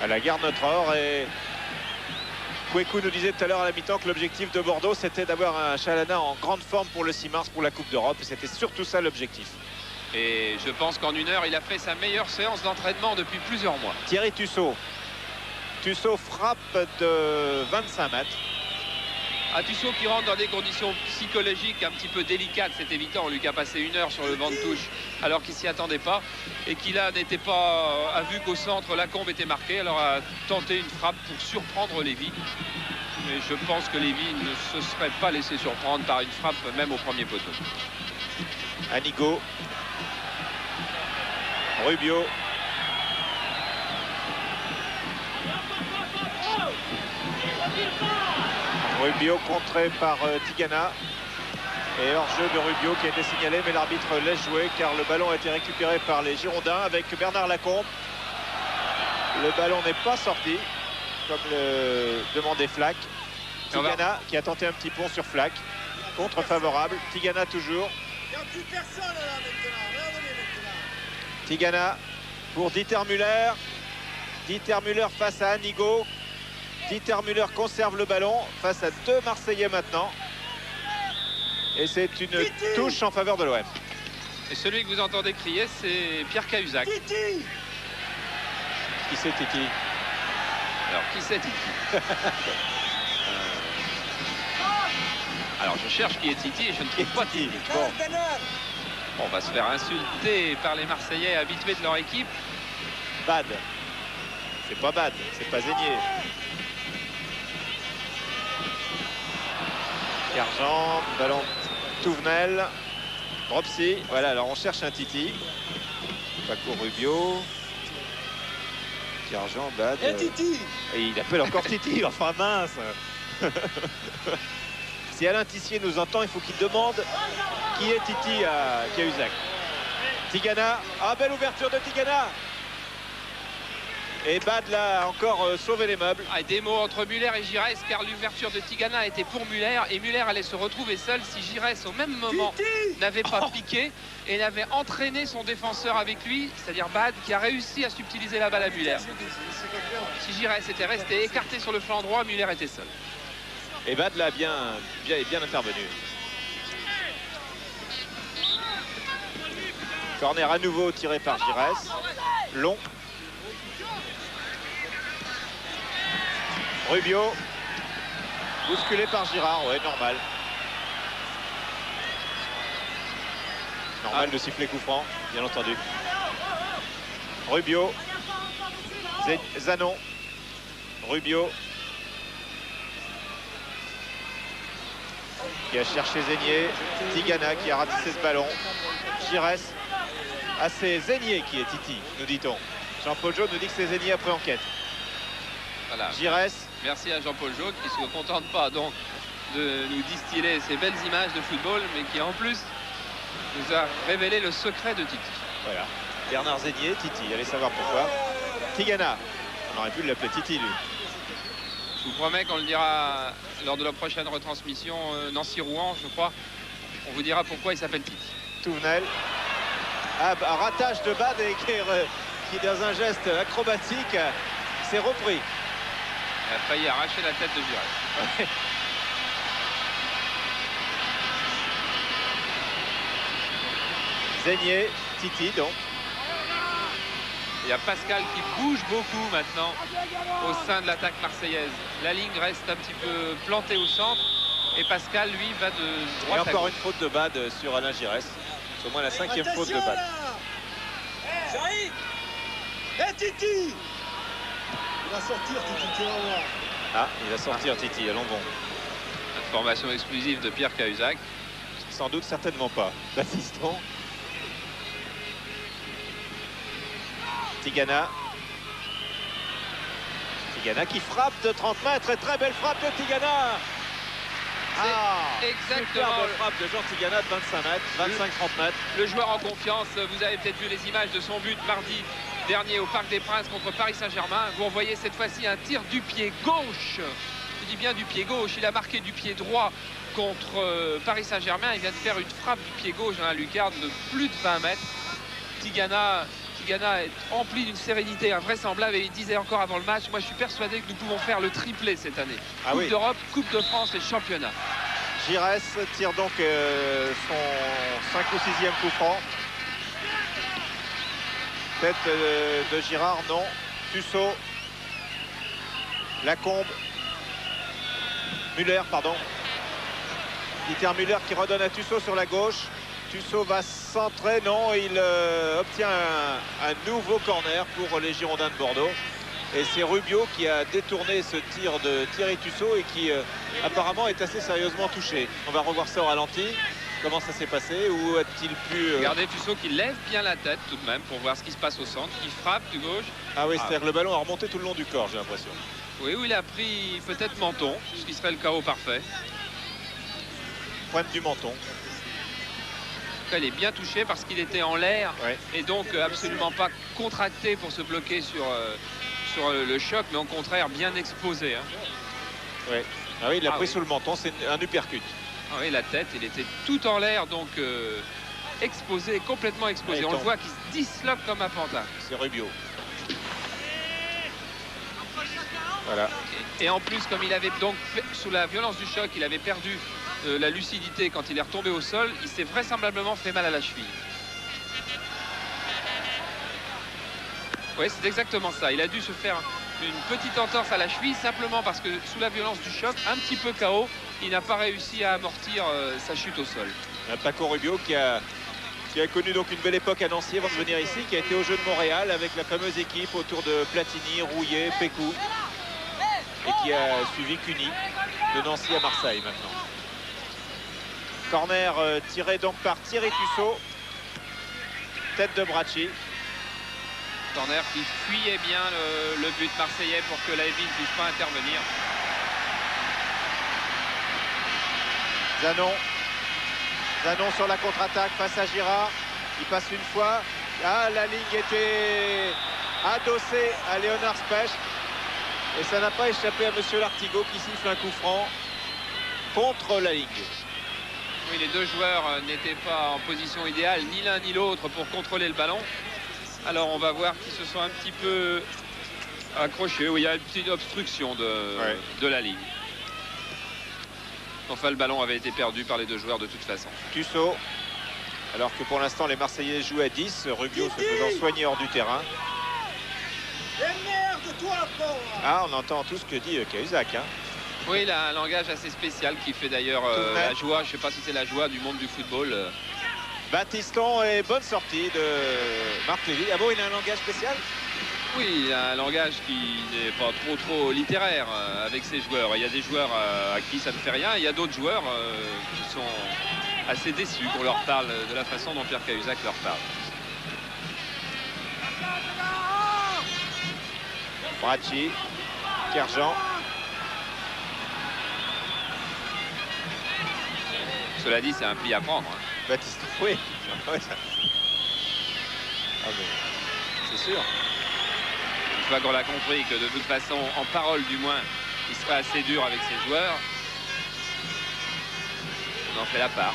À la gare Notre-Or, et Kouékou nous disait tout à l'heure à la mi-temps que l'objectif de Bordeaux c'était d'avoir un Chalana en grande forme pour le 6 mars pour la Coupe d'Europe, et c'était surtout ça l'objectif. Et je pense qu'en 1 heure, il a fait sa meilleure séance d'entraînement depuis plusieurs mois. Thierry Tussaud. Tussaud frappe de 25 mètres. Tussaud qui rentre dans des conditions psychologiques un petit peu délicates, c'est évident. Lui qui a passé 1 heure sur le banc de touche alors qu'il s'y attendait pas. Et qui là n'était pas, a vu qu'au centre, Lacombe était marqué. Alors a tenté une frappe pour surprendre Lévy. Mais je pense que Lévy ne se serait pas laissé surprendre par une frappe même au premier poteau. Anigo. Rubio. Rubio contré par Tigana. Et hors-jeu de Rubio qui a été signalé, mais l'arbitre laisse jouer car le ballon a été récupéré par les Girondins avec Bernard Lacombe. Le ballon n'est pas sorti, comme le demandait Flack. Tigana qui a tenté un petit pont sur Flack. Contre favorable. Tigana toujours. Tigana pour Dieter Müller. Dieter Müller face à Anigo. Dieter Müller conserve le ballon face à 2 Marseillais maintenant. Et c'est une touche en faveur de l'OM. Et celui que vous entendez crier, c'est Pierre Cahuzac. Titi. Qui c'est Titi? Alors, qui c'est Titi? Alors, je cherche qui est Titi et je ne trouve pas Titi. Bon. On va se faire insulter par les Marseillais habitués de leur équipe. Bad. C'est pas Bad, c'est pas Zégnier. Argent, ballon Touvenel, Dropsy. Voilà, alors on cherche un Titi. Paco Rubio. Argent, Bad. Titi. Et il appelle encore Titi, enfin mince. Si Alain Tissier nous entend, il faut qu'il demande qui est Titi à Cahuzac. Tigana, ah belle ouverture de Tigana. Et Bad là encore sauvé les meubles. Des mots entre Muller et Giresse car l'ouverture de Tigana était pour Muller et Muller allait se retrouver seul si Giresse au même moment n'avait pas piqué et n'avait entraîné son défenseur avec lui, c'est-à-dire Bad qui a réussi à subtiliser la balle à Muller. Si Giresse était resté écarté sur le flanc droit, Muller était seul. Et Bad là bien intervenu. Corner à nouveau tiré par Giresse. Long. Rubio. Bousculé par Girard, ouais, normal. Normal de siffler coup franc, bien entendu. Rubio. Zanon. Rubio. Qui a cherché Zégnier. Tigana qui a ratissé ce ballon. Giresse. Ah, c'est Zégnier qui est Titi, nous dit-on. Jean-Paul Jaune nous dit que c'est Zégnier après enquête. Voilà. Giresse. Merci à Jean-Paul Jaune qui ne se contente pas donc de nous distiller ces belles images de football, mais qui en plus nous a révélé le secret de Titi. Voilà. Bernard Zégnier, Titi, allez savoir pourquoi. Tigana. On aurait pu l'appeler Titi, lui. Je vous promets qu'on le dira lors de la prochaine retransmission Nancy-Rouen, je crois. On vous dira pourquoi il s'appelle Titi. Touvenel. Ah, bah, ratage de Bad et qui dans un geste acrobatique s'est repris. Il a failli arracher la tête de Giresse. Ouais. Zégnier, Titi donc. Il y a Pascal qui bouge beaucoup maintenant au sein de l'attaque marseillaise. La ligne reste un petit peu plantée au centre et Pascal, lui, va de Et droite à encore gauche. une faute de Bad sur Alain Giresse. C'est au moins la 5e faute de Bad. J'arrive. Titi. Il va sortir Titi, tu vas voir. Ah, il va sortir Titi, allons bon. Formation exclusive de Pierre Cahuzac. Sans doute, certainement pas. L'assistant. Tigana. Tigana qui frappe de 30 mètres. Et très belle frappe de Tigana. Ah, exactement superbe frappe de Jean Tigana de 25 mètres, 25-30 mètres. Le joueur en confiance, vous avez peut-être vu les images de son but mardi dernier au Parc des Princes contre Paris Saint-Germain. Vous revoyez cette fois-ci un tir du pied gauche. Je dis bien du pied gauche. Il a marqué du pied droit contre Paris Saint-Germain. Il vient de faire une frappe du pied gauche dans la lucarne de plus de 20 mètres. Tigana est empli d'une sérénité invraisemblable et il disait encore avant le match, moi je suis persuadé que nous pouvons faire le triplé cette année. Ah Coupe oui. d'Europe, Coupe de France et championnat. Giresse tire donc son 5 ou 6e coup franc. Tête de Girard, non. Tussaud. Lacombe. Muller, pardon. Dieter Muller qui redonne à Tussaud sur la gauche. Tussaud va centrer, non, il obtient un nouveau corner pour les Girondins de Bordeaux. Et c'est Rubio qui a détourné ce tir de Thierry Tussaud et qui apparemment est assez sérieusement touché. On va revoir ça au ralenti. Comment ça s'est passé? Ou a-t-il pu... Regardez Tussaud qui lève bien la tête tout de même pour voir ce qui se passe au centre, qui frappe de gauche. Ah oui, c'est-à-dire que le ballon a remonté tout le long du corps, j'ai l'impression. Oui, où il a pris peut-être menton, ce qui serait le chaos parfait. Pointe du menton. Il est bien touché parce qu'il était en l'air Ouais. et donc absolument pas contracté pour se bloquer sur le choc, mais au contraire bien exposé. Hein. Ouais. Ah oui, il a Ah pris oui. sous le menton, c'est un uppercut. Ah oui, la tête, il était tout en l'air, donc exposé, complètement exposé. Ouais, On le tombe. voit qu'il se disloque comme un pantin. C'est Rubio. Voilà. Et en plus, comme il avait donc, sous la violence du choc, il avait perdu la lucidité quand il est retombé au sol, il s'est vraisemblablement fait mal à la cheville. Oui, c'est exactement ça. Il a dû se faire une petite entorse à la cheville simplement parce que sous la violence du choc, un petit peu KO, il n'a pas réussi à amortir sa chute au sol. Paco Rubio qui a connu donc une belle époque à Nancy avant de venir ici, qui a été aux Jeux de Montréal avec la fameuse équipe autour de Platini, Rouillet, Pécou, et qui a suivi Cuny de Nancy à Marseille maintenant. Corner tiré donc par Thierry Tussaud. Tête de Bracci. Corner qui fuyait bien le but marseillais pour que Laevy ne puisse pas intervenir. Zanon sur la contre-attaque face à Girard. Il passe une fois. Ah, la ligne était adossée à Léonard Spech. Et ça n'a pas échappé à Monsieur Lartigot qui siffle un coup franc contre la ligne. Oui, les deux joueurs n'étaient pas en position idéale, ni l'un ni l'autre, pour contrôler le ballon. Alors on va voir qu'ils se sont un petit peu accrochés. Oui, il y a une petite obstruction de la ligne. Enfin, le ballon avait été perdu par les deux joueurs de toute façon. Tussaud. Alors que pour l'instant, les Marseillais jouent à 10. Rubio se faisant soigner hors du terrain. Et merde, toi, Paul. Ah, on entend tout ce que dit Cahuzac. Hein. Oui, il a un langage assez spécial qui fait d'ailleurs la joie. Je ne sais pas si c'est la joie du monde du football. Baptiston et bonne sortie de Marc Lévy. Ah bon, il a un langage spécial? Oui, il a un langage qui n'est pas trop littéraire avec ses joueurs. Il y a des joueurs à qui ça ne fait rien. Il y a d'autres joueurs qui sont assez déçus qu'on leur parle de la façon dont Pierre Cahuzac leur parle. Bracci, Kerjan. Cela dit, c'est un pli à prendre. Hein. Baptiston, oui. Ah, c'est sûr. Une fois qu'on a compris que de toute façon, en parole du moins, il serait assez dur avec ses joueurs, on en fait la part.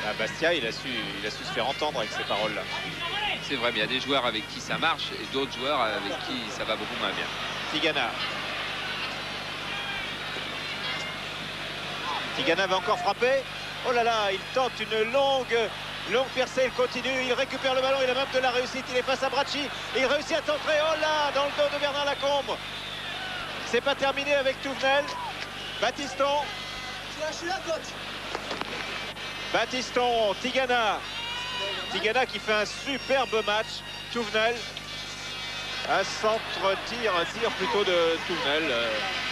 Ah, Bastia, il a su se faire entendre avec ces paroles-là. C'est vrai, mais il y a des joueurs avec qui ça marche et d'autres joueurs avec qui ça va beaucoup moins bien. Tigana. Tigana va encore frapper. Oh là là, il tente une longue percée, il continue, il récupère le ballon, il a même de la réussite, il est face à Bracci, et il réussit à tenter, oh là, dans le dos de Bernard Lacombe. C'est pas terminé avec Touvenel. Baptiston. Baptiston, Tigana. Tigana qui fait un superbe match. Touvenel. Un tir plutôt de Touvenel.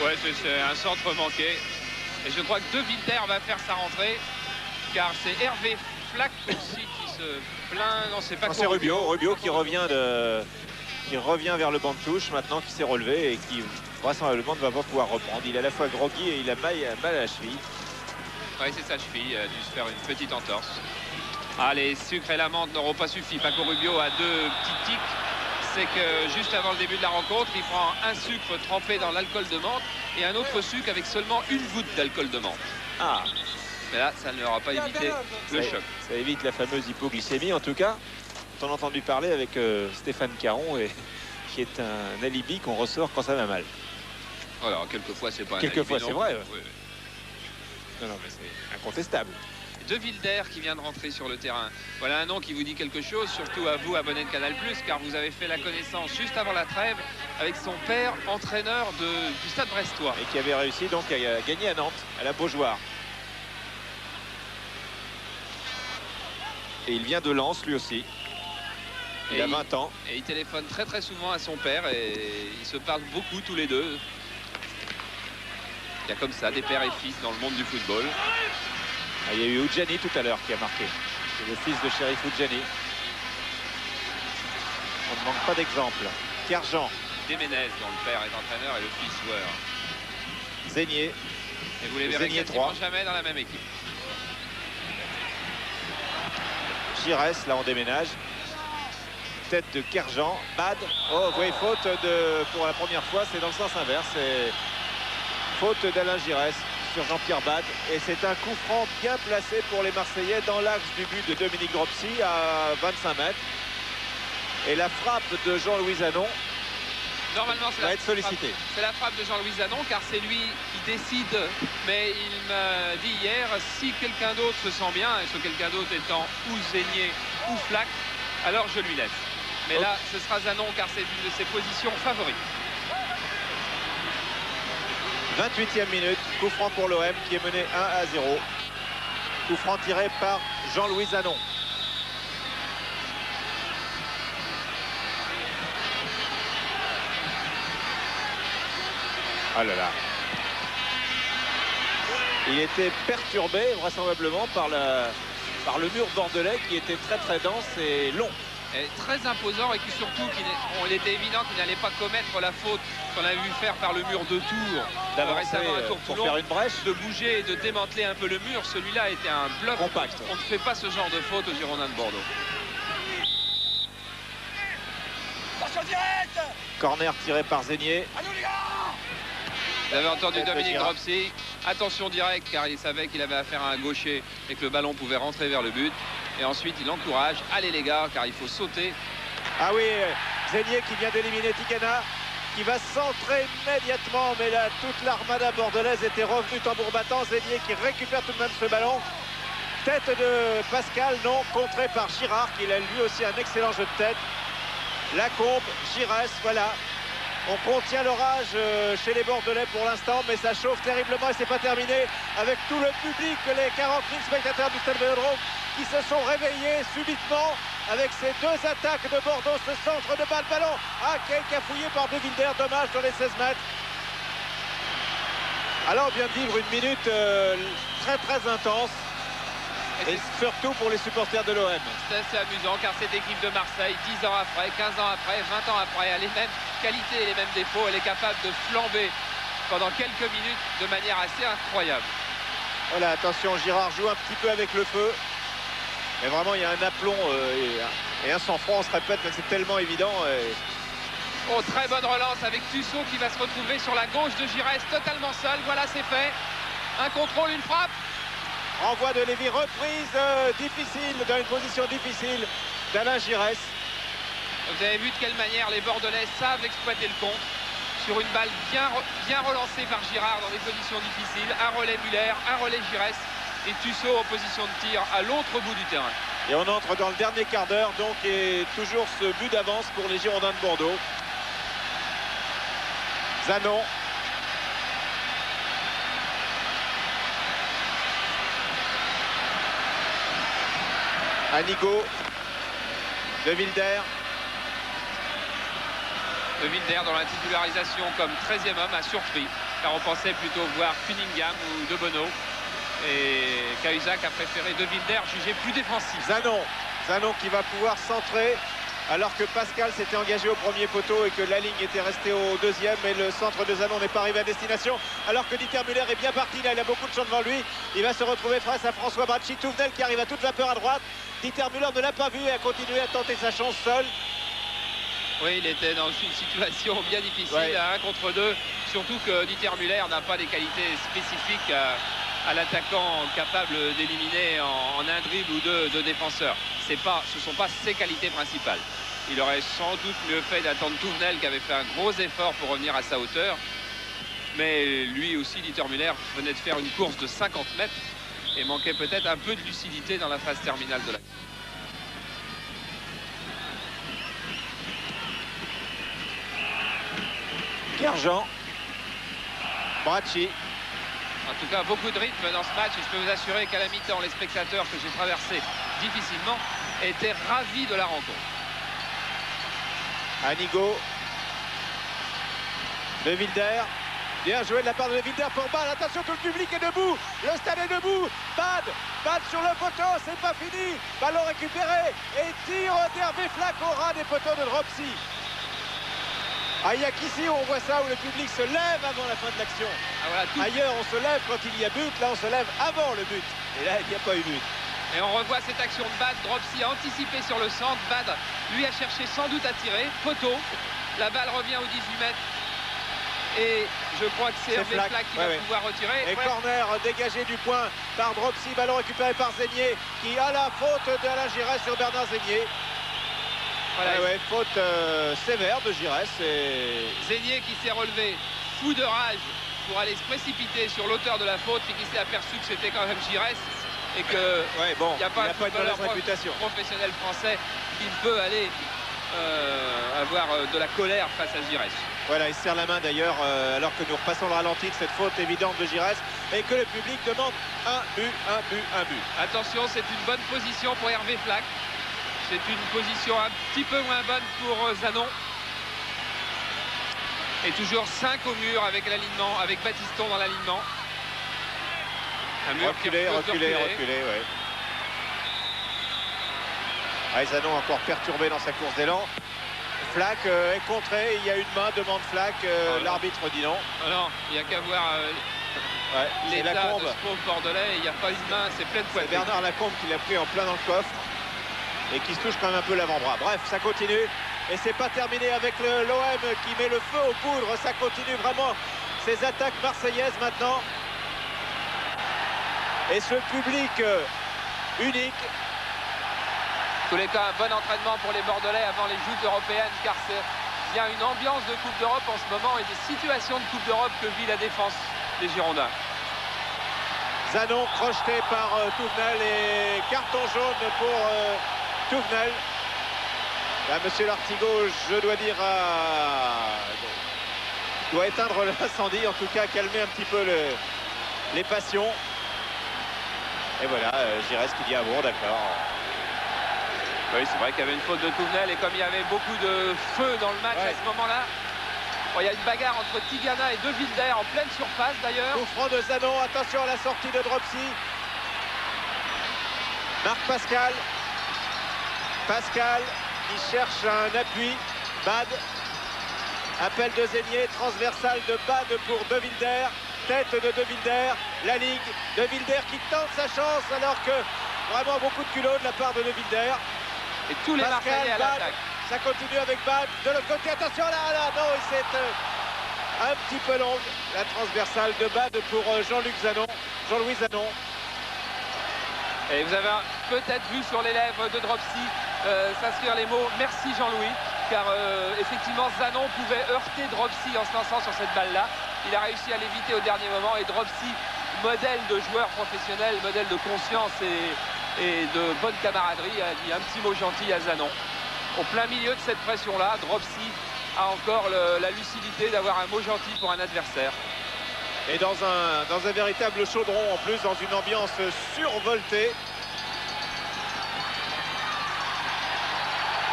Ouais, c'est un centre manqué. Et je crois que De Wilder va faire sa rentrée, car c'est Hervé Flack aussi qui se plaint. Non, c'est pas c'est Rubio qui revient vers le banc de touche maintenant, qui s'est relevé et qui vraisemblablement ne va pas pouvoir reprendre. Il est à la fois groggy et il a mal à la cheville. Oui, c'est sa cheville, il a dû se faire une petite entorse. Ah, les sucres et la menthe n'auront pas suffi. Paco Rubio a deux petits tics. C'est que juste avant le début de la rencontre, il prend un sucre trempé dans l'alcool de menthe et un autre sucre avec seulement une goutte d'alcool de menthe. Ah. Mais là, ça ne leur a pas évité le choc. Ça évite la fameuse hypoglycémie, en tout cas. On a entendu parler avec Stéphane Caron, qui est un alibi qu'on ressort quand ça va mal. Alors, quelquefois, c'est pas un alibi. Quelquefois, c'est vrai. Oui. Non, mais c'est incontestable. De Wilder qui vient de rentrer sur le terrain. Voilà un nom qui vous dit quelque chose, surtout à vous, abonnés de Canal+, car vous avez fait la connaissance juste avant la trêve avec son père, entraîneur du Stade Brestois. Et qui avait réussi donc à gagner à Nantes, à la Beaujoire. Et il vient de Lens, lui aussi. Il a 20 ans. Et il téléphone très souvent à son père et ils se parlent beaucoup tous les deux. Il y a comme ça des pères et fils dans le monde du football. Ah, il y a eu Oudjani tout à l'heure qui a marqué. C'est le fils de Chérif Oudjani. On ne manque pas d'exemple. Kerjan. Déménez, dont le père est entraîneur et le fils joueur. Zénier. Et vous les verrez quasiment jamais dans la même équipe. Giresse, là on déménage. Tête de Kerjan. Bad. Oh, vous voyez, faute pour la première fois, c'est dans le sens inverse. C'est faute d'Alain Giresse sur Jean-Pierre Bad. Et c'est un coup franc bien placé pour les Marseillais dans l'axe du but de Dominique Dropsy à 25 mètres. Et la frappe de Jean-Louis Zanon normalement va être sollicitée. C'est la frappe de Jean-Louis Zanon, car c'est lui qui décide. Mais il m'a dit hier, si quelqu'un d'autre se sent bien, et ce quelqu'un d'autre étant ou Zénier ou Flack, alors je lui laisse. Mais là, ce sera Zanon, car c'est une de ses positions favorites. 28e minute, coup franc pour l'OM qui est mené 1-0. Coup franc tiré par Jean-Louis Zanon. Ah là là. Il était perturbé vraisemblablement par le mur bordelais qui était très dense et long. Et très imposant et qui surtout, il était évident qu'il n'allait pas commettre la faute qu'on a vu faire par le mur de Tours. D'avancer pour faire une brèche. De bouger et de démanteler un peu le mur. Celui-là était un bloc compact. On ne fait pas ce genre de faute aux Girondins de Bordeaux. Corner tiré par Zénier. Vous avez entendu Dominique Dropsy. Attention direct, car il savait qu'il avait affaire à un gaucher et que le ballon pouvait rentrer vers le but. Et ensuite, il encourage. Allez les gars, car il faut sauter. Ah oui, Zénier qui vient d'éliminer Tigana, qui va centrer immédiatement. Mais là, toute l'armada bordelaise était revenue tambour battant. Zénier qui récupère tout de même ce ballon. Tête de Pascal, non, contré par Girard, qui a lui aussi un excellent jeu de tête. Lacombe, Giresse, voilà. On contient l'orage chez les Bordelais pour l'instant, mais ça chauffe terriblement et c'est pas terminé avec tout le public, les 40 000 spectateurs du Stade Vélodrome qui se sont réveillés subitement avec ces deux attaques de Bordeaux, ce centre de balle, ballon qui est cafouillé par De Wilder, dommage dans les 16 mètres. Alors on vient de vivre une minute très très intense. Et surtout pour les supporters de l'OM. C'est assez amusant car cette équipe de Marseille, 10 ans après, 15 ans après, 20 ans après, a les mêmes qualités et les mêmes défauts. Elle est capable de flamber pendant quelques minutes de manière assez incroyable. Voilà, attention, Girard joue un petit peu avec le feu. Mais vraiment, il y a un aplomb et un sang-froid, on se répète, mais c'est tellement évident. Oh, très bonne relance avec Tussaud qui va se retrouver sur la gauche de Giresse, totalement seul. Voilà, c'est fait. Un contrôle, une frappe. Envoi de Lévy, reprise difficile, dans une position difficile d'Alain Giresse. Vous avez vu de quelle manière les Bordelais savent exploiter le contre. Sur une balle bien relancée par Girard dans des positions difficiles. Un relais Muller, un relais Giresse et Tussaud en position de tir à l'autre bout du terrain. Et on entre dans le dernier quart d'heure, donc, et toujours ce but d'avance pour les Girondins de Bordeaux. Zanon. Anigo, De Wilder. De Wilder dans la titularisation comme 13e homme a surpris, car on pensait plutôt voir Cunningham ou De Bono. Et Cahuzac a préféré De Wilder, jugé plus défensif. Zanon qui va pouvoir centrer, alors que Pascal s'était engagé au premier poteau et que la ligne était restée au deuxième. Et le centre de Zanon n'est pas arrivé à destination, alors que Dieter Müller est bien parti. Là, il a beaucoup de champs devant lui. Il va se retrouver face à François Bracci. Touvenel qui arrive à toute vapeur à droite. Dieter Müller ne l'a pas vu et a continué à tenter sa chance seul. Oui, il était dans une situation bien difficile, ouais. À 1 contre 2. Surtout que Dieter Müller n'a pas des qualités spécifiques à l'attaquant capable d'éliminer en un dribble ou deux de défenseurs. Ce ne sont pas ses qualités principales. Il aurait sans doute mieux fait d'attendre Touvenel qui avait fait un gros effort pour revenir à sa hauteur. Mais lui aussi, Dieter Müller, venait de faire une course de 50 mètres et manquait peut-être un peu de lucidité dans la phase terminale de la course. Kerjean, Bracci. En tout cas, beaucoup de rythme dans ce match et je peux vous assurer qu'à la mi-temps, les spectateurs que j'ai traversés difficilement étaient ravis de la rencontre. Anigo, De Wilder. Bien joué de la part de Wilder pour Bad. Attention, tout le public est debout. Le stade est debout. Bad sur le poteau. C'est pas fini. Ballon récupéré. Et tir d'Hervé Flack au ras des poteaux de Dropsy. Il y a qu'ici on voit ça où le public se lève avant la fin de l'action. Voilà, ailleurs on se lève quand il y a but. Là on se lève avant le but. Et là il n'y a pas eu but. Et on revoit cette action de Bad. Dropsy a anticipé sur le centre. Bad lui a cherché sans doute à tirer. Poteau. La balle revient aux 18 mètres. Et je crois que c'est Hervé Flack qui va pouvoir retirer. Et corner dégagé du point par Dropsy. Ballon récupéré par Zénier qui a la faute d'Alain Giresse sur Bernard Zénier. Voilà, faute sévère de Giresse. Et Zénier qui s'est relevé fou de rage pour aller se précipiter sur l'auteur de la faute et qui s'est aperçu que c'était quand même Giresse et que il n'y a pas un footballeur professionnel français qui peut aller avoir de la colère face à Giresse. Voilà, il serre la main d'ailleurs alors que nous repassons le ralenti de cette faute évidente de Giresse et que le public demande un but. Attention, c'est une bonne position pour Hervé Flack. C'est une position un petit peu moins bonne pour Zanon. Et toujours 5 au mur avec l'alignement, avec Battiston dans l'alignement. Un mur reculé, ouais. Zanon encore perturbé dans sa course d'élan. Flack est contré, il y a une main, demande Flack, l'arbitre dit non. Non, il n'y a qu'à voir l'état de ce pauvre Bordelais, il n'y a pas une main, c'est plein de poitrine. C'est Bernard Lacombe qui l'a pris en plein dans le coffre et qui se touche quand même un peu l'avant-bras. Bref, ça continue et c'est pas terminé avec l'OM qui met le feu aux poudres, ça continue vraiment ces attaques marseillaises maintenant. Et ce public unique. En tous les cas, un bon entraînement pour les Bordelais avant les joutes européennes, car il y a une ambiance de Coupe d'Europe en ce moment et des situations de Coupe d'Europe que vit la défense des Girondins. Zanon crocheté par Touvenel et carton jaune pour Touvenel. Là, monsieur Lartigot, je dois dire, doit éteindre l'incendie, en tout cas calmer un petit peu les passions. Et voilà, Giresse qui dit ah bon, d'accord. Oui, c'est vrai qu'il y avait une faute de Touvenel et comme il y avait beaucoup de feu dans le match à ce moment-là, bon, il y a une bagarre entre Tigana et De Wilder en pleine surface d'ailleurs. Coup franc de Zanon, attention à la sortie de Dropsy. Marc Pascal. Pascal qui cherche un appui. Bad. Appel de Zénier, transversal de Bad pour De Wilder. Tête de De Wilder. La ligue. De Wilder qui tente sa chance alors que vraiment beaucoup de culot de la part de De Wilder. Et tous les Marseillais à l'attaque. Ça continue avec Bad. De l'autre côté, attention là, non, c'est un petit peu longue. La transversale de Bad pour Jean-Luc Zanon. Jean-Louis Zanon. Et vous avez peut-être vu sur les lèvres de Dropsy s'inscrire les mots « Merci Jean-Louis » car effectivement Zanon pouvait heurter Dropsy en se lançant sur cette balle-là. Il a réussi à l'éviter au dernier moment et Dropsy, modèle de joueur professionnel, modèle de conscience et de bonne camaraderie, a dit un petit mot gentil à Zanon. Au plein milieu de cette pression-là, Dropsy a encore la lucidité d'avoir un mot gentil pour un adversaire. Et dans un véritable chaudron, en plus, dans une ambiance survoltée.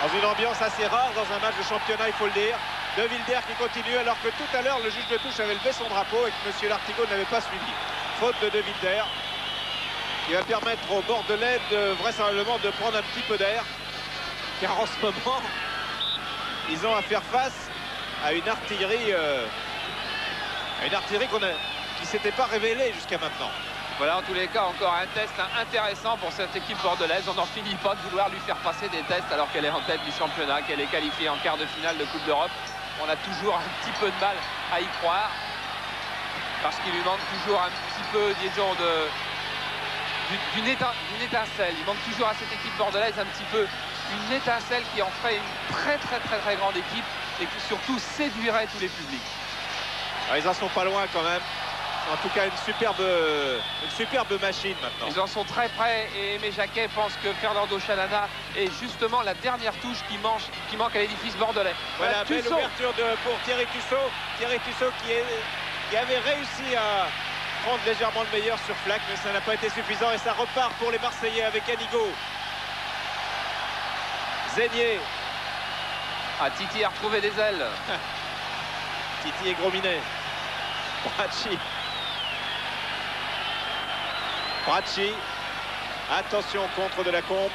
Dans une ambiance assez rare dans un match de championnat, il faut le dire. De Wilder qui continue, alors que tout à l'heure, le juge de touche avait levé son drapeau et que M. Lartigot n'avait pas suivi. Faute de Wilder, qui va permettre aux Bordelais vraisemblablement de prendre un petit peu d'air. Car en ce moment, ils ont à faire face à une artillerie qui ne s'était pas révélée jusqu'à maintenant. Voilà, en tous les cas, encore un test intéressant pour cette équipe bordelaise. On n'en finit pas de vouloir lui faire passer des tests alors qu'elle est en tête du championnat, qu'elle est qualifiée en quart de finale de Coupe d'Europe. On a toujours un petit peu de mal à y croire parce qu'il lui manque toujours un petit peu, disons, d'une étincelle. Il manque toujours à cette équipe bordelaise un petit peu une étincelle qui en ferait une très grande équipe et qui surtout séduirait tous les publics. Alors, ils en sont pas loin quand même. En tout cas, une superbe machine maintenant. Ils en sont très près et Aimé Jacquet pense que Fernando Chalana est justement la dernière touche qui manque à l'édifice bordelais. Voilà, belle ouverture pour Thierry Tussaud. Thierry Tussaud qui avait réussi à prendre légèrement le meilleur sur Flack, mais ça n'a pas été suffisant et ça repart pour les Marseillais avec Anigo. Zénier. Ah, Titi a retrouvé des ailes. Titi et Grominet. Bracci. Attention, contre de la Combe.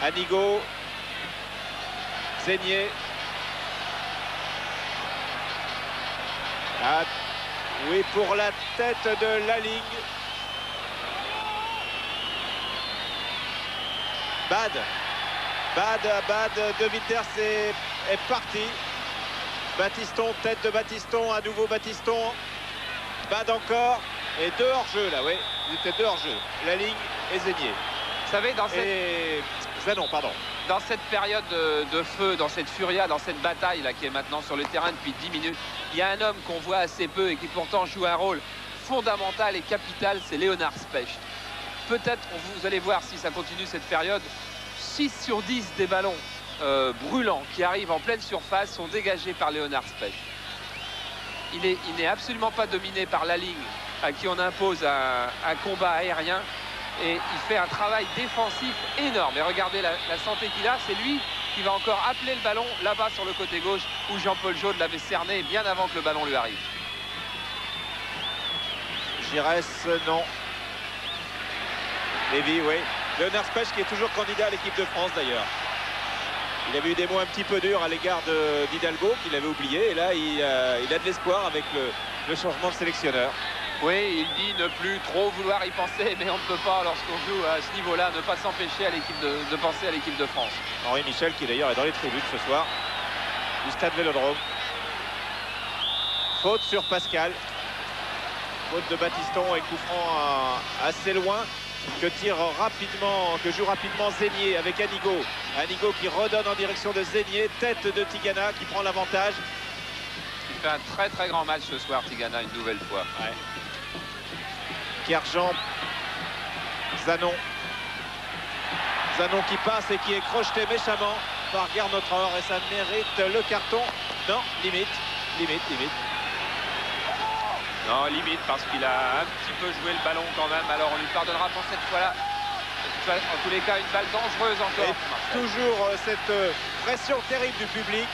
Anigo. Zénier. Ah, oui, pour la tête de la ligne. Bad. De Wilder est parti. Batiston, tête de Batiston, à nouveau Batiston. Bad encore. Et deux hors-jeu là, oui. Ils étaient deux hors-jeu. La ligne et Zénier. Vous savez, Zanon, pardon. Dans cette période de feu, dans cette furia, dans cette bataille là qui est maintenant sur le terrain depuis 10 minutes, il y a un homme qu'on voit assez peu et qui pourtant joue un rôle fondamental et capital, c'est Léonard Specht. Peut-être, vous allez voir si ça continue cette période, 6 sur 10 des ballons brûlants qui arrivent en pleine surface sont dégagés par Léonard Specht. Il n'est absolument pas dominé par la ligne à qui on impose un combat aérien et il fait un travail défensif énorme. Et regardez la santé qu'il a, c'est lui qui va encore appeler le ballon là-bas sur le côté gauche où Jean-Paul Jaude l'avait cerné bien avant que le ballon lui arrive. Giresse, non. Lévy, oui. Léonard Specht qui est toujours candidat à l'équipe de France d'ailleurs. Il avait eu des mots un petit peu durs à l'égard d'Hidalgo qu'il avait oublié et là il a de l'espoir avec le changement de sélectionneur. Oui, il dit ne plus trop vouloir y penser, mais on ne peut pas lorsqu'on joue à ce niveau-là, ne pas s'empêcher de penser à l'équipe de France. Henri Michel qui d'ailleurs est dans les tribunes ce soir du stade Vélodrome. Faute sur Pascal. Faute de Batiston et coup franc assez loin. Que joue rapidement Zénier avec Anigo. Anigo qui redonne en direction de Zénier. Tête de Tigana qui prend l'avantage. Il fait un très grand match ce soir, Tigana, une nouvelle fois. Ouais. Kerjean. Zanon. Zanon qui passe et qui est crocheté méchamment par Garnotror et ça mérite le carton. Non, limite. Non, limite parce qu'il a un petit peu joué le ballon quand même. Alors on lui pardonnera pour cette fois-là. En tous les cas, une balle dangereuse encore. Et toujours cette pression terrible du public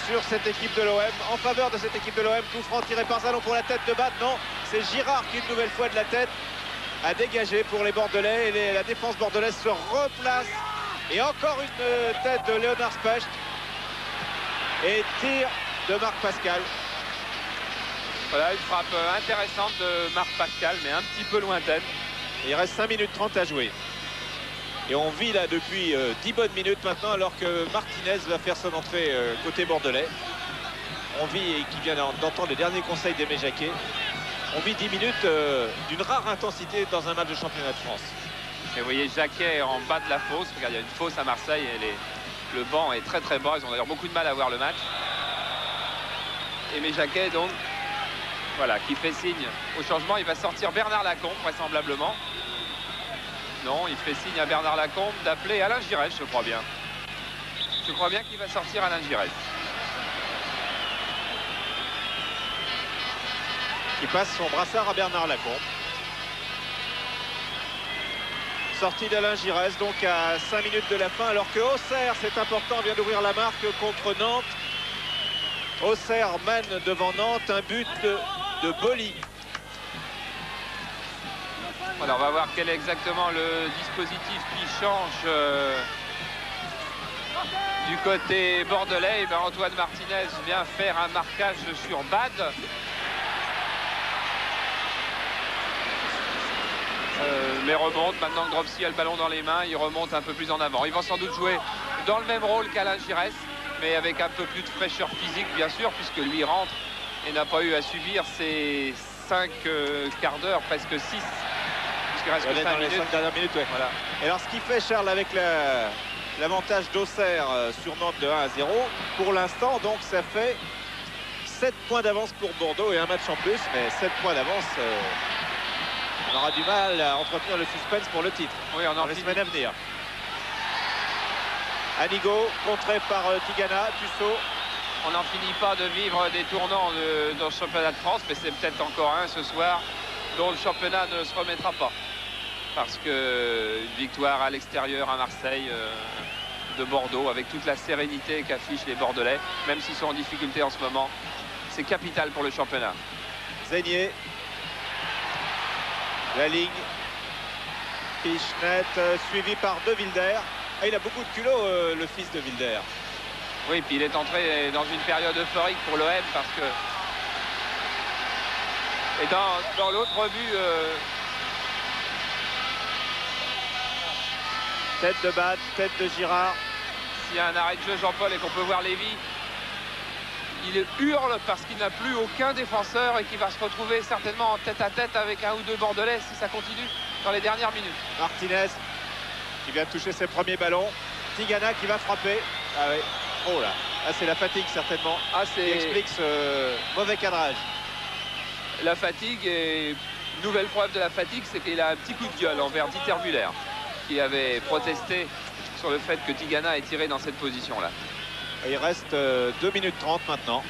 sur cette équipe de l'OM, en faveur de cette équipe de l'OM. Coup franc tiré par Zanon pour la tête de Bad. Non, c'est Girard qui une nouvelle fois de la tête a dégagé pour les Bordelais. Et la défense bordelaise se replace. Et encore une tête de Léonard Specht. Et tir de Marc Pascal. Voilà, une frappe intéressante de Marc Pascal, mais un petit peu lointaine. Et il reste 5 minutes 30 à jouer. Et on vit là depuis 10 bonnes minutes maintenant, alors que Martinez va faire son entrée côté bordelais. On vit, et qui vient d'entendre les derniers conseils d'Aimé Jacquet, on vit 10 minutes d'une rare intensité dans un match de championnat de France. Et vous voyez Jacquet en bas de la fosse. Regarde, il y a une fosse à Marseille et le banc est très très bas. Ils ont d'ailleurs beaucoup de mal à voir le match. Aimé Jacquet donc, voilà, qui fait signe au changement. Il va sortir Bernard Lacombe vraisemblablement. Non, il fait signe à Bernard Lacombe d'appeler Alain Giresse, je crois bien. Je crois bien qu'il va sortir Alain Giresse. Qui passe son brassard à Bernard Lacombe. Sortie d'Alain Giresse, donc à 5 minutes de la fin, alors que Auxerre, c'est important, vient d'ouvrir la marque contre Nantes. Auxerre mène devant Nantes, un but de Boli. Voilà, on va voir quel est exactement le dispositif qui change du côté bordelais. Et bien, Antoine Martinez vient faire un marquage sur Bad. Mais remonte, maintenant que Dropsy a le ballon dans les mains, il remonte un peu plus en avant. Ils vont sans doute jouer dans le même rôle qu'Alain Giresse, mais avec un peu plus de fraîcheur physique, bien sûr, puisque lui rentre et n'a pas eu à subir ses 5 quarts d'heure, presque 6. Puisqu'il reste que 5 les 5 dernières minutes, ouais. Voilà. Et alors, ce qui fait, Charles, avec l'avantage d'Auxerre sur Nantes de 1-0, pour l'instant, donc, ça fait 7 points d'avance pour Bordeaux et un match en plus, mais 7 points d'avance... on aura du mal à entretenir le suspense pour le titre dans les semaines à venir. Anigo, contré par Tigana, Tussaud. On n'en finit pas de vivre des tournants dans le championnat de France, mais c'est peut-être encore un ce soir dont le championnat ne se remettra pas. Parce que une victoire à l'extérieur à Marseille de Bordeaux, avec toute la sérénité qu'affichent les Bordelais, même s'ils sont en difficulté en ce moment, c'est capital pour le championnat. Zeignier. La ligne. Pichnet suivi par De Wilder. Ah, il a beaucoup de culot, le fils de Wilder. Oui, puis il est entré dans une période euphorique pour l'OM parce que... Et dans l'autre but... Tête de Bad, tête de Girard. S'il y a un arrêt de jeu, Jean-Paul, et qu'on peut voir Lévy, il hurle parce qu'il n'a plus aucun défenseur et qu'il va se retrouver certainement en tête-à-tête avec un ou deux Bordelais si ça continue dans les dernières minutes. Martinez qui vient de toucher ses premiers ballons. Tigana qui va frapper. Ah oui. Oh là. Ah, c'est la fatigue certainement. Ah, qui explique ce mauvais cadrage. La fatigue, et nouvelle preuve de la fatigue, c'est qu'il a un petit coup de gueule envers Dieter Müller, qui avait protesté sur le fait que Tigana est tiré dans cette position-là. Il reste 2 minutes 30 maintenant.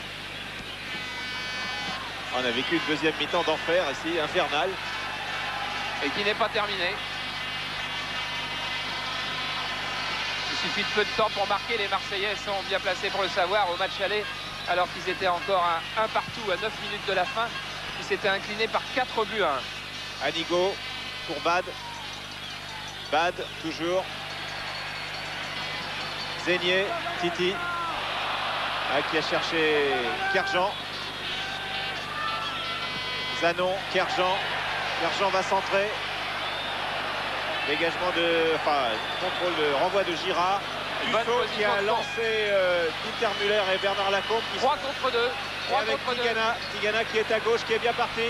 On a vécu une deuxième mi-temps d'enfer ici, infernal. Et qui n'est pas terminée. Il suffit de peu de temps pour marquer. Les Marseillais sont bien placés pour le savoir au match aller, alors qu'ils étaient encore un partout à 9 minutes de la fin. Ils s'étaient inclinés par 4 buts à 1. Anigo pour Bad. Bad toujours. Zeignier, Titi. Qui a cherché Kerjean. Zanon, Kerjean. Kerjean va centrer. Dégagement contrôle de renvoi de Girard. Tussaud qui a lancé Dieter Müller et Bernard Lacombe. 3 contre 2. 3 avec contre Tigana. 2. Tigana qui est à gauche, qui est bien parti.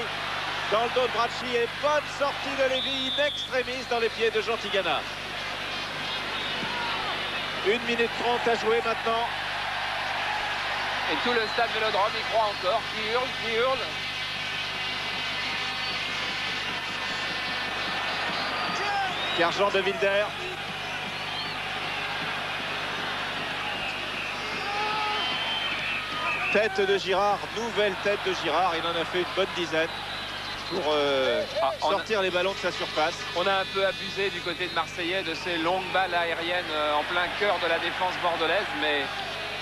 Dans le dos de Bracci et bonne sortie de Lévy in extremis dans les pieds de Jean Tigana. 1 minute 30 à jouer maintenant. Et tout le stade Vélodrome y croit encore, qui hurle, qui hurle. Kerjean de Wilder. Tête de Girard, nouvelle tête de Girard. Il en a fait une bonne dizaine pour sortir les ballons de sa surface. On a un peu abusé du côté de Marseillais de ces longues balles aériennes en plein cœur de la défense bordelaise, mais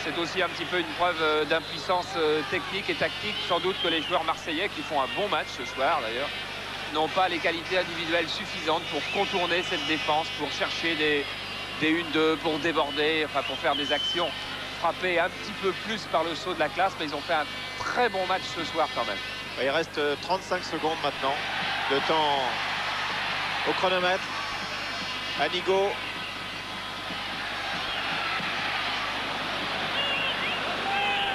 c'est aussi un petit peu une preuve d'impuissance technique et tactique. Sans doute que les joueurs marseillais, qui font un bon match ce soir d'ailleurs, n'ont pas les qualités individuelles suffisantes pour contourner cette défense, pour chercher des 1-2, pour déborder, enfin pour faire des actions, frappés un petit peu plus par le saut de la classe, mais ils ont fait un très bon match ce soir quand même. Il reste 35 secondes maintenant de temps au chronomètre. Anigo.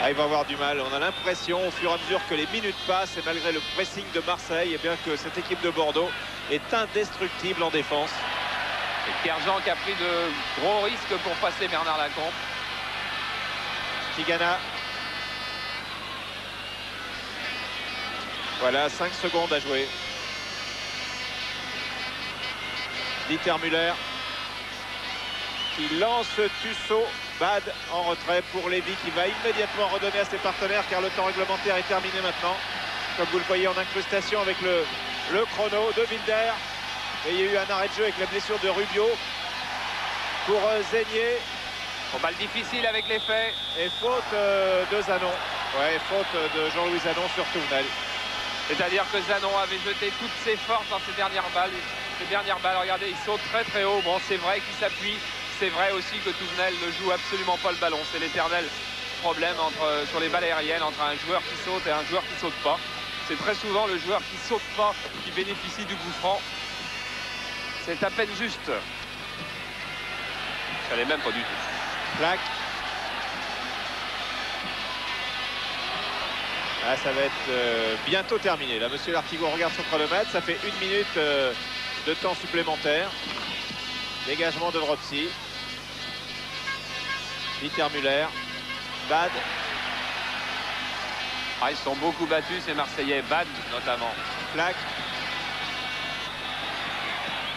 Il va avoir du mal. On a l'impression au fur et à mesure que les minutes passent et malgré le pressing de Marseille, eh bien que cette équipe de Bordeaux est indestructible en défense. Et Kerjean qui a pris de gros risques pour passer Bernard Lacombe. Tigana. Voilà, 5 secondes à jouer. Dieter Müller qui lance Tussaud. Bad en retrait pour Lévy qui va immédiatement redonner à ses partenaires car le temps réglementaire est terminé maintenant. Comme vous le voyez en incrustation avec le chrono de Wilder. Et il y a eu un arrêt de jeu avec la blessure de Rubio pour Zénier. Bon, balle difficile avec les faits. Et faute de Zanon. Ouais, faute de Jean-Louis Zanon sur Touvenel. C'est-à-dire que Zanon avait jeté toutes ses forces dans ses dernières balles. Regardez, il saute très très haut. Bon, c'est vrai qu'il s'appuie. C'est vrai aussi que Touvenel ne joue absolument pas le ballon. C'est l'éternel problème sur les balles aériennes entre un joueur qui saute et un joueur qui saute pas. C'est très souvent le joueur qui saute pas qui bénéficie du coup franc. C'est à peine juste. Ça l'est même pas du tout. Plaque. Ah, ça va être bientôt terminé. Là, monsieur Lartigot regarde son chronomètre. Ça fait 1 minute de temps supplémentaire. Dégagement de Dropsy. Dieter Müller. Bad. Ah, ils sont beaucoup battus, ces Marseillais. Bad, notamment. Plaque.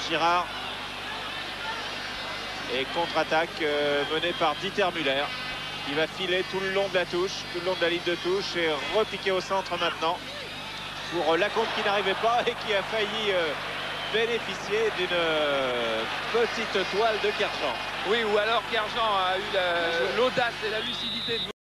Girard. Et contre-attaque menée par Dieter Müller. Il va filer tout le long de la touche, tout le long de la ligne de touche et repiquer au centre maintenant pour Lacombe qui n'arrivait pas et qui a failli bénéficier d'une petite toile de Kerjean. Oui, ou alors Kerjean a eu l'audace et la lucidité de